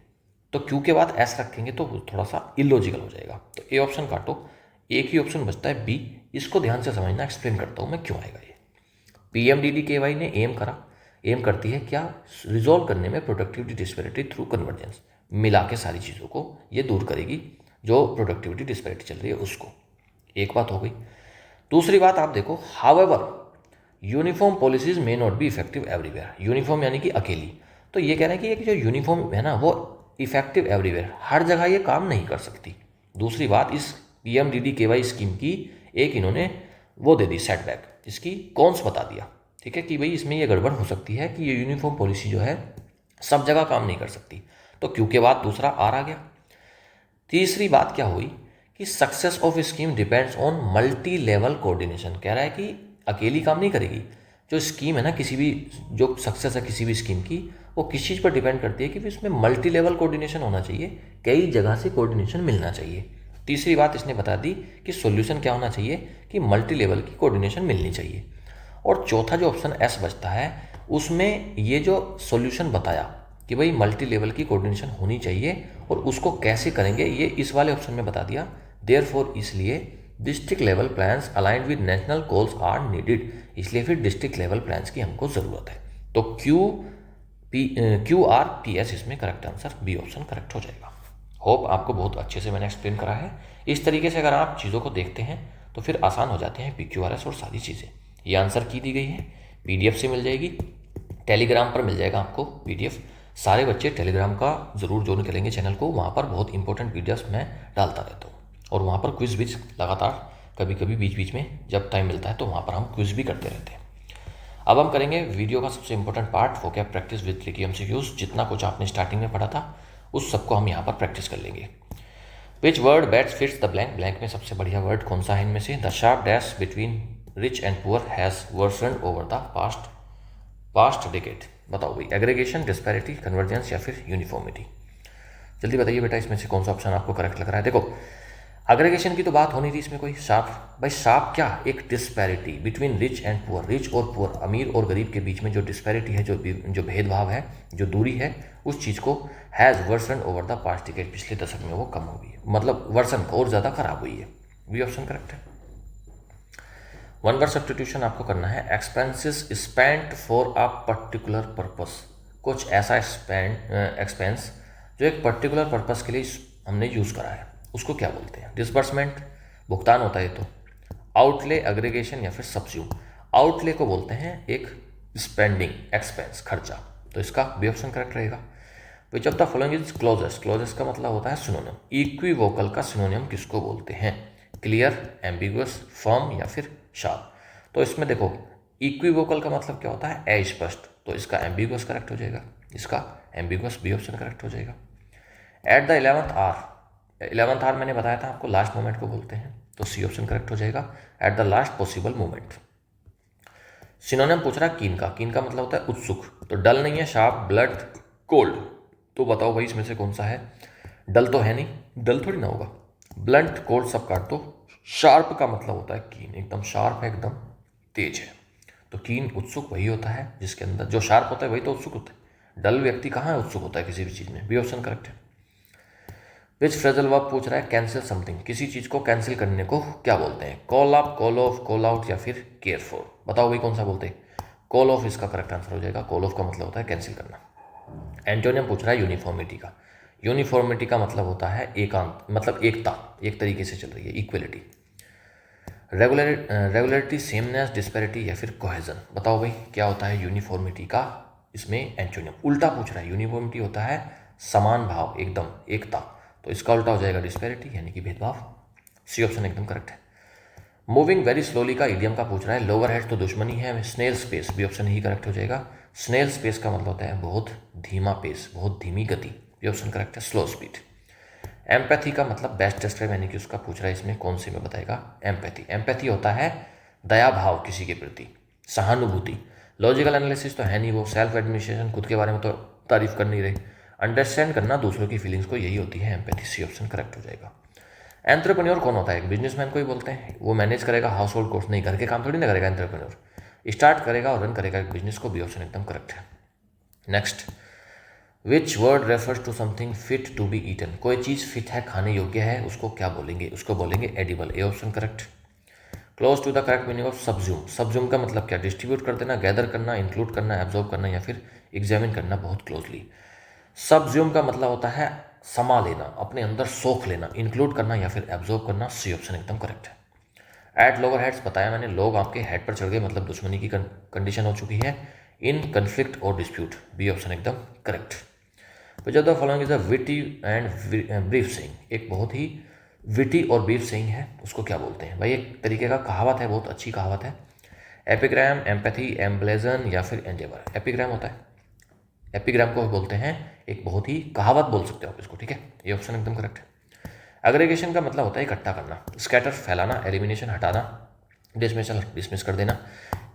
तो क्यू के बाद एस रखेंगे तो थोड़ा सा इलॉजिकल हो जाएगा। तो ए ऑप्शन काटो, एक ही ऑप्शन बचता है बी। इसको ध्यान से समझना, एक्सप्लेन करता हूँ मैं क्यों आएगा ये। PMDDKY ने एम करती है क्या? रिजॉल्व करने में प्रोडक्टिविटी डिस्पैरिटी थ्रू कन्वर्जेंस, मिला के सारी चीज़ों को ये दूर करेगी जो प्रोडक्टिविटी डिस्पैरिटी चल रही है उसको। एक बात हो गई। दूसरी बात आप देखो, however uniform policies may not be effective everywhere. Uniform यानी कि अकेली, तो ये कह रहे हैं कि ये जो यूनिफॉर्म है ना वो इफेक्टिव एवरीवेयर, हर जगह ये काम नहीं कर सकती। दूसरी बात, इस PMDDKY स्कीम की एक इन्होंने वो दे दी सेटबैक, इसकी कॉन्स बता दिया, ठीक है, कि भाई इसमें ये गड़बड़ हो सकती है कि ये यूनिफॉर्म पॉलिसी जो है सब जगह काम नहीं कर सकती। तो क्यू के बाद दूसरा आर आ गया। तीसरी बात क्या हुई कि success of scheme depends on multi level coordination. कह रहा है कि अकेली काम नहीं करेगी जो स्कीम है ना, किसी भी जो सक्सेस है किसी भी स्कीम की, वो किस चीज़ पर डिपेंड करती है कि इसमें मल्टी लेवल कोऑर्डिनेशन होना चाहिए, कई जगह से कोऑर्डिनेशन मिलना चाहिए। तीसरी बात इसने बता दी कि सॉल्यूशन क्या होना चाहिए कि मल्टी लेवल की कोऑर्डिनेशन मिलनी चाहिए। और चौथा जो ऑप्शन एस बचता है उसमें ये जो सॉल्यूशन बताया कि भाई मल्टी लेवल की कोऑर्डिनेशन होनी चाहिए और उसको कैसे करेंगे ये इस वाले ऑप्शन में बता दिया। देयरफॉर इसलिए district level plans aligned with national goals are needed, इसलिए फिर डिस्ट्रिक्ट लेवल प्लान्स की हमको ज़रूरत है। तो QRPS इसमें correct answer, B option correct हो जाएगा। होप आपको बहुत अच्छे से मैंने एक्सप्लेन करा है। इस तरीके से अगर आप चीज़ों को देखते हैं तो फिर आसान हो जाते हैं PQRS और सारी चीज़ें। ये आंसर की दी गई है, PDF से मिल जाएगी, टेलीग्राम पर मिल जाएगा आपको PDF। सारे बच्चे टेलीग्राम का ज़रूर ज्वाइन करेंगे चैनल को, वहाँ पर बहुत इंपॉर्टेंट वीडियोस मैं डालता रहता हूँ। और वहाँ पर क्विज़ भी लगातार, कभी कभी बीच बीच में जब टाइम मिलता है तो वहाँ पर हम क्विज़ भी करते रहते हैं। अब हम करेंगे वीडियो का सबसे important part, vocab practice with tricky MCQs। जितना कुछ आपने स्टार्टिंग में पढ़ा था उस सबको हम यहाँ पर प्रैक्टिस कर लेंगे। विच वर्ड बेट्स फिट्स द ब्लैंक, ब्लैंक में सबसे बढ़िया वर्ड कौन सा है इनमें से? The sharp dash between rich and poor has worsened over the past decade. बताओ भाई, एग्रीगेशन, डिस्पैरिटी, कन्वर्जेंस या फिर यूनिफॉर्मिटी? जल्दी बताइए बेटा, इसमें से कौन सा ऑप्शन आपको करेक्ट लग रहा है? देखो, एग्रीगेशन की तो बात होनी थी इसमें, कोई शार्प, भाई शार्प क्या, एक disparity between rich and poor, rich और पुअर, अमीर और गरीब के बीच में जो डिस्पैरिटी है, जो भेदभाव है, जो दूरी है, उस चीज़ को has worsen over the past decade, पिछले दशक में वो कम हो गई है, मतलब वर्सन और ज़्यादा खराब हुई है। बी ऑप्शन करेक्ट है। वन वर्ड सब्स्टिट्यूशन आपको करना है। Expenses spent for a particular purpose, कुछ ऐसा एक्सपेंस जो एक पर्टिकुलर पर्पस के लिए हमने यूज़ करा है, उसको क्या बोलते हैं? डिसबर्समेंट, भुगतान होता है तो, आउटले, एग्रीगेशन या फिर सब्ज्यूम। आउटले को बोलते हैं एक स्पेंडिंग, एक्सपेंस, खर्चा, तो इसका बी ऑप्शन करेक्ट रहेगा। Which of the following is closest, closest का मतलब होता है सिनोनिम। इक्विवोकल का सिनोनिम किसको बोलते हैं? क्लियर, एम्बिगुअस, फर्म या फिर शार्प। तो इसमें देखो, इक्विवोकल का मतलब क्या होता है? अस्पष्ट, तो इसका एम्बिगुअस करेक्ट हो जाएगा, इसका एम्बिगुअस बी ऑप्शन करेक्ट हो जाएगा। Eight the 11th our, 11th our मैंने बताया था आपको लास्ट मोमेंट को बोलते हैं, तो सी ऑप्शन करेक्ट हो जाएगा, eight the last possible moment. Synonym पूछ रहा है कीन का, कीन का मतलब होता है उत्सुक, तो डल नहीं है, शार्प, ब्लड, कोल्ड, तो बताओ भाई इसमें से कौन सा है? डल तो है नहीं, डल थोड़ी ना होगा, ब्लंट, कोल्ड सब काट दो। शार्प का मतलब होता है कीन, एकदम शार्प है, एकदम तेज है, तो कीन उत्सुक वही होता है जिसके अंदर, जो शार्प होता है वही तो उत्सुक होता है, डल व्यक्ति कहाँ है उत्सुक होता है किसी भी चीज़ में। बी ऑप्शन करेक्ट है। विच फ्रेजल वर्ब पूछ रहा है, कैंसिल समथिंग, किसी चीज़ को कैंसिल करने को क्या बोलते हैं? Call up, call off, call out या फिर केयर फॉर? बताओ भाई कौन सा बोलते हैं? कॉल ऑफ इसका करेक्ट आंसर हो जाएगा, कॉल ऑफ का मतलब होता है कैंसिल करना। एंटोनियम पूछ रहा है यूनिफॉर्मिटी का, यूनिफॉर्मिटी का मतलब होता है एकांत, मतलब एकता, एक तरीके से चल रही है, इक्वलिटी। रेगुलरिटी, सेमनेस, डिस्पैरिटी या फिर कोहेजन? बताओ भाई क्या होता है यूनिफॉर्मिटी का इसमें एंटोनियम? उल्टा पूछ रहा है, यूनिफॉर्मिटी होता है समान भाव, एकदम एकता, तो इसका उल्टा हो जाएगा डिस्पैरिटी, यानी कि भेदभाव। सी ऑप्शन एकदम करेक्ट है। मूविंग वेरी स्लोली का इडियम का पूछ रहा है, लोअर हेड तो दुश्मनी है, स्नेल स्पेस, बी ऑप्शन ही करेक्ट हो जाएगा। स्नेल स्पेस का मतलब होता है बहुत धीमा पेस, बहुत धीमी गति, बी ऑप्शन करेक्ट है, स्लो स्पीड। एम्पैथी का मतलब बेस्ट डिस्क्राइब, यानी कि उसका पूछ रहा है इसमें कौन से में बताएगा? एम्पैथी, एम्पैथी होता है दया भाव किसी के प्रति, सहानुभूति। लॉजिकल एनालिसिस तो है नहीं वो, सेल्फ एडमिनिस्ट्रेशन, खुद के बारे में तो तारीफ कर नहीं रहे, अंडरस्टैंड करना दूसरों की फीलिंग्स को, यही होती है एम्पैथी, सी ऑप्शन करेक्ट हो जाएगा। एंटरप्रेन्योर कौन होता है? एक बिजनेसमैन को ही बोलते हैं, वो मैनेज करेगा हाउस होल्ड कोर्स, नहीं घर के काम थोड़ी ना करेगा एंटरप्रेन्योर, स्टार्ट करेगा और रन करेगा एक बिजनेस को, बी ऑप्शन एकदम करेक्ट है। Next, which word refers to something fit to be eaten, कोई चीज़ फिट है, खाने योग्य है, उसको क्या बोलेंगे? उसको बोलेंगे edible, A option correct. Close to the correct meaning of subsume, subsume का मतलब क्या? डिस्ट्रीब्यूट कर देना, गैदर करना, इंक्लूड करना, एब्जॉर्ब करना या फिर एग्जामिन करना बहुत क्लोजली। सब्ज्यूम का मतलब होता है समा लेना, अपने अंदर सोख लेना, इंक्लूड करना या फिर एब्जॉर्ब करना, सी ऑप्शन एकदम करेक्ट है। एट लोअर हेड्स बताया मैंने, लोग आपके हेड पर चढ़ गए, मतलब दुश्मनी की कंडीशन हो चुकी है। इन कन्फ्लिक्ट और डिस्प्यूट, बी ऑप्शन एकदम correct. Which of the following is a witty and brief saying, एक बहुत ही विटी और ब्रीफ सेइंग है, उसको क्या बोलते हैं भाई? एक तरीके का कहावत है, बहुत अच्छी कहावत है। एपिग्राम, एम्पैथी, एम्ब्लेजन या फिर एंडेवर? एपिग्राम होता है, एपिग्राम को बोलते हैं एक बहुत ही कहावत बोल सकते हो आप इसको, ठीक है, ये ऑप्शन एकदम करेक्ट है। एग्रीगेशन का मतलब होता है इकट्ठा करना, स्कैटर फैलाना, एलिमिनेशन हटाना, डिसमिसल डिसमिस कर देना,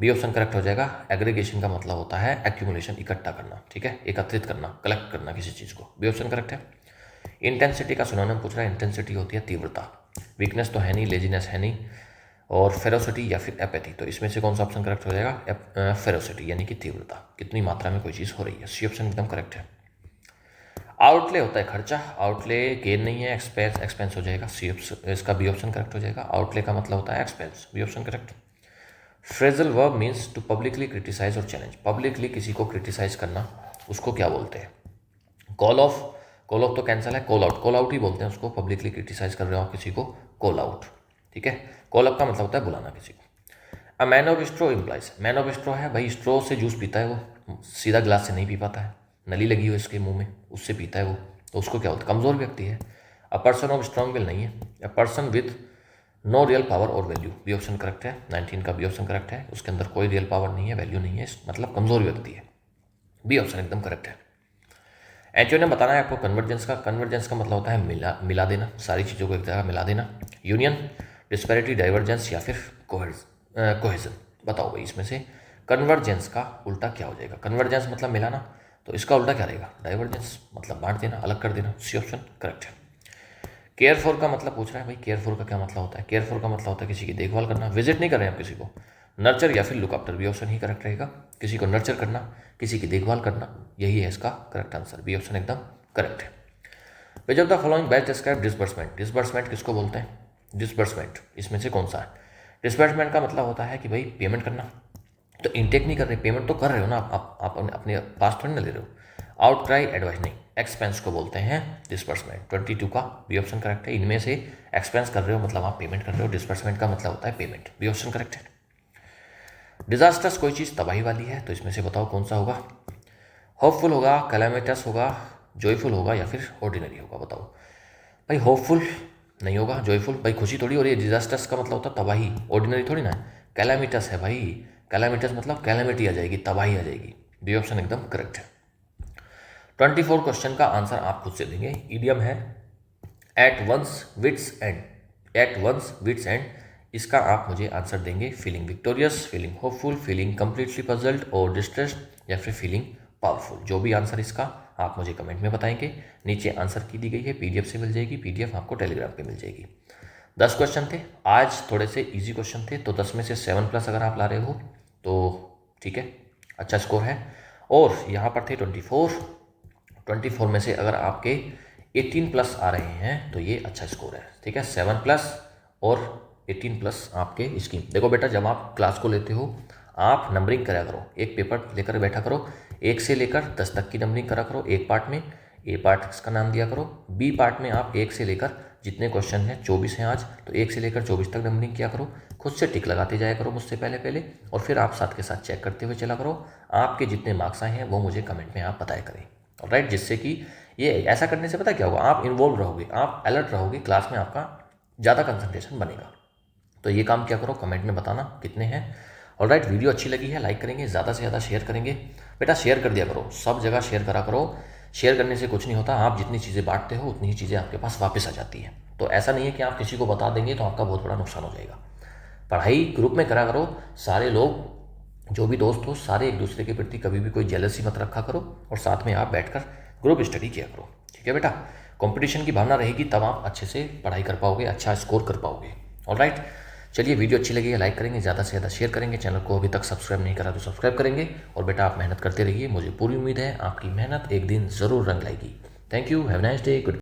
बी ऑप्शन करेक्ट हो जाएगा। एग्रीगेशन का मतलब होता है एक्यूमुलेशन, इकट्ठा करना, ठीक है, एकत्रित करना, कलेक्ट करना किसी चीज़ को, बी ऑप्शन करेक्ट है। इंटेंसिटी का सिनोनिम पूछ रहा है, इंटेंसिटी होती है तीव्रता, वीकनेस तो है नहीं, लेजीनेस है नहीं, और फेरोसिटी या फिर एपैथी, तो इसमें से कौन सा ऑप्शन करेक्ट हो जाएगा? फेरोसिटी, यानी कि तीव्रता, कितनी मात्रा में कोई चीज़ हो रही है, सी ऑप्शन एकदम करेक्ट है। आउटले होता है खर्चा, आउटले गेन नहीं है, एक्सपेंस, एक्सपेंस हो जाएगा, सी ऑप्शन, इसका बी ऑप्शन करेक्ट हो जाएगा। आउटले का मतलब होता है expense, B option correct. Phrasal verb means to publicly criticise और चैलेंज, पब्लिकली किसी को क्रिटिसाइज करना, उसको क्या बोलते हैं? कॉल ऑफ, कॉल ऑफ तो कैंसिल है, कॉल आउट, कॉल आउट ही बोलते हैं उसको, पब्लिकली क्रिटिसाइज कर रहे हो आप किसी को, कॉल आउट, ठीक है। कॉल अप का मतलब होता है बुलाना किसी को। A man of straw implies, man of straw है भाई, स्ट्रो से जूस पीता है वो, सीधा गिलास से नहीं पी पाता है, नली लगी हो इसके मुंह में, उससे पीता है वो, तो उसको क्या होता है? कमज़ोर व्यक्ति है। A person of strong will नहीं है, a person with no real power और वैल्यू, बी ऑप्शन करेक्ट है। 19 का बी ऑप्शन करेक्ट है, उसके अंदर कोई रियल पावर नहीं है, वैल्यू नहीं है, मतलब कमज़ोर व्यक्ति है, बी ऑप्शन एकदम करेक्ट है। एंचो ने बताना है आपको कन्वर्जेंस का मतलब होता है मिला देना, सारी चीज़ों को एक जगह मिला देना। यूनियन, डिस्पैरिटी, डाइवर्जेंस या फिर कोहेजन। बताओ भाई इसमें से कन्वर्जेंस का उल्टा क्या हो जाएगा? कन्वर्जेंस मतलब मिलाना, तो इसका उल्टा क्या रहेगा? डाइवर्जेंस मतलब बांट देना, अलग कर देना। सी ऑप्शन करेक्ट है। केयर फॉर का मतलब पूछ रहा है भाई, केयर फॉर का क्या मतलब होता है? केयर फॉर का मतलब होता है किसी की देखभाल करना, विजिट नहीं कर रहे हैं आप किसी को। नर्चर या फिर लुक आफ्टर, बी ऑप्शन ही करेक्ट रहेगा। किसी को नर्चर करना, किसी की देखभाल करना, यही है इसका करेक्ट आंसर। बी ऑप्शन एकदम करेक्ट है। Which of the following best describe disbursement. Disbursement किसको बोलते हैं? डिसबर्समेंट इसमें से कौन सा है? डिसबर्समेंट का मतलब होता है कि भाई पेमेंट करना, तो इनटेक नहीं कर रहे, पेमेंट तो कर रहे हो ना आप अपने पास थोड़ी ना ले रहे हो। आउटक्राई, एडवाइस नहीं, एक्सपेंस को बोलते हैं डिसबर्समेंट। 22 का बी ऑप्शन करेक्ट है। इनमें से एक्सपेंस कर रहे हो मतलब आप पेमेंट कर रहे हो, डिसबर्समेंट का मतलब होता है पेमेंट। बी ऑप्शन करेक्ट है। डिजास्टर्स कोई चीज़ तबाही वाली है, तो इसमें से बताओ कौन सा होगा? होपफुल होगा, कैलामिटस होगा, जॉयफुल होगा या फिर ऑर्डिनरी होगा? बताओ भाई। होपफुल नहीं होगा, जॉयफुल भाई खुशी थोड़ी हो रही है। डिजास्टर्स का मतलब होता है तबाही, ऑर्डिनरी थोड़ी ना है। कैलामिटस है भाई, कैलामिटस मतलब कैलामिटी आ जाएगी, तबाही आ जाएगी। बी ऑप्शन एकदम करेक्ट है। 24 क्वेश्चन का आंसर आप खुद से देंगे। ईडियम है at one's wits end, at one's wits end, इसका आप मुझे आंसर देंगे feeling victorious, feeling hopeful, feeling completely puzzled और डिस्ट्रेस्ड या फिर फीलिंग पावरफुल। जो भी आंसर इसका आप मुझे कमेंट में बताएंगे। नीचे आंसर की दी गई है, पीडीएफ से मिल जाएगी, पीडीएफ आपको टेलीग्राम पे मिल जाएगी। 10 क्वेश्चन थे आज, थोड़े से इजी क्वेश्चन थे, तो 10 में से 7+ अगर आप ला रहे हो तो ठीक है, अच्छा स्कोर है। और यहाँ पर थे 24 में से अगर आपके 18+ आ रहे हैं तो ये अच्छा स्कोर है। ठीक है, 7+ और 18+ आपके स्कीम। देखो बेटा, जब आप क्लास को लेते हो आप नंबरिंग करा करो, एक पेपर लेकर बैठा करो, 1 से लेकर 10 तक की नंबरिंग करा करो। एक पार्ट में ए पार्ट इसका नाम दिया करो, बी पार्ट में आप 1 से लेकर, जितने क्वेश्चन हैं 24 हैं आज, तो 1 से लेकर 24 तक नंबरिंग किया करो। खुद से टिक लगाते जाया करो मुझसे पहले और फिर आप साथ के साथ चेक करते हुए चला करो। आपके जितने मार्क्स आए हैं वो मुझे कमेंट में आप बताया करें, राइट। जिससे कि ये ऐसा करने से पता क्या होगा, आप इन्वॉल्व रहोगे, आप अलर्ट रहोगे, क्लास में आपका ज़्यादा कंसंट्रेशन बनेगा। तो ये काम क्या करो, कमेंट में बताना कितने हैं। ऑलराइट, वीडियो अच्छी लगी है लाइक करेंगे, ज़्यादा से ज़्यादा शेयर करेंगे। बेटा शेयर कर दिया करो, सब जगह शेयर करा करो। शेयर करने से कुछ नहीं होता, आप जितनी चीज़ें बांटते हो उतनी ही चीज़ें आपके पास वापस आ जाती हैं। तो ऐसा नहीं है कि आप किसी को बता देंगे तो आपका बहुत बड़ा नुकसान हो जाएगा। पढ़ाई ग्रुप में करा करो, सारे लोग जो भी दोस्त हो सारे एक दूसरे के प्रति कभी भी कोई जेलसी मत रखा करो, और साथ में आप बैठकर ग्रुप स्टडी किया करो। ठीक है बेटा, कंपटीशन की भावना रहेगी तब आप अच्छे से पढ़ाई कर पाओगे, अच्छा स्कोर कर पाओगे। ऑलराइट, चलिए वीडियो अच्छी लगी है लाइक करेंगे, ज़्यादा से ज़्यादा शेयर करेंगे, चैनल को अभी तक सब्सक्राइब नहीं करा तो सब्सक्राइब करेंगे। और बेटा आप मेहनत करते रहिए, मुझे पूरी उम्मीद है आपकी मेहनत एक दिन ज़रूर रंग लाएगी। Thank you, have nice day, good.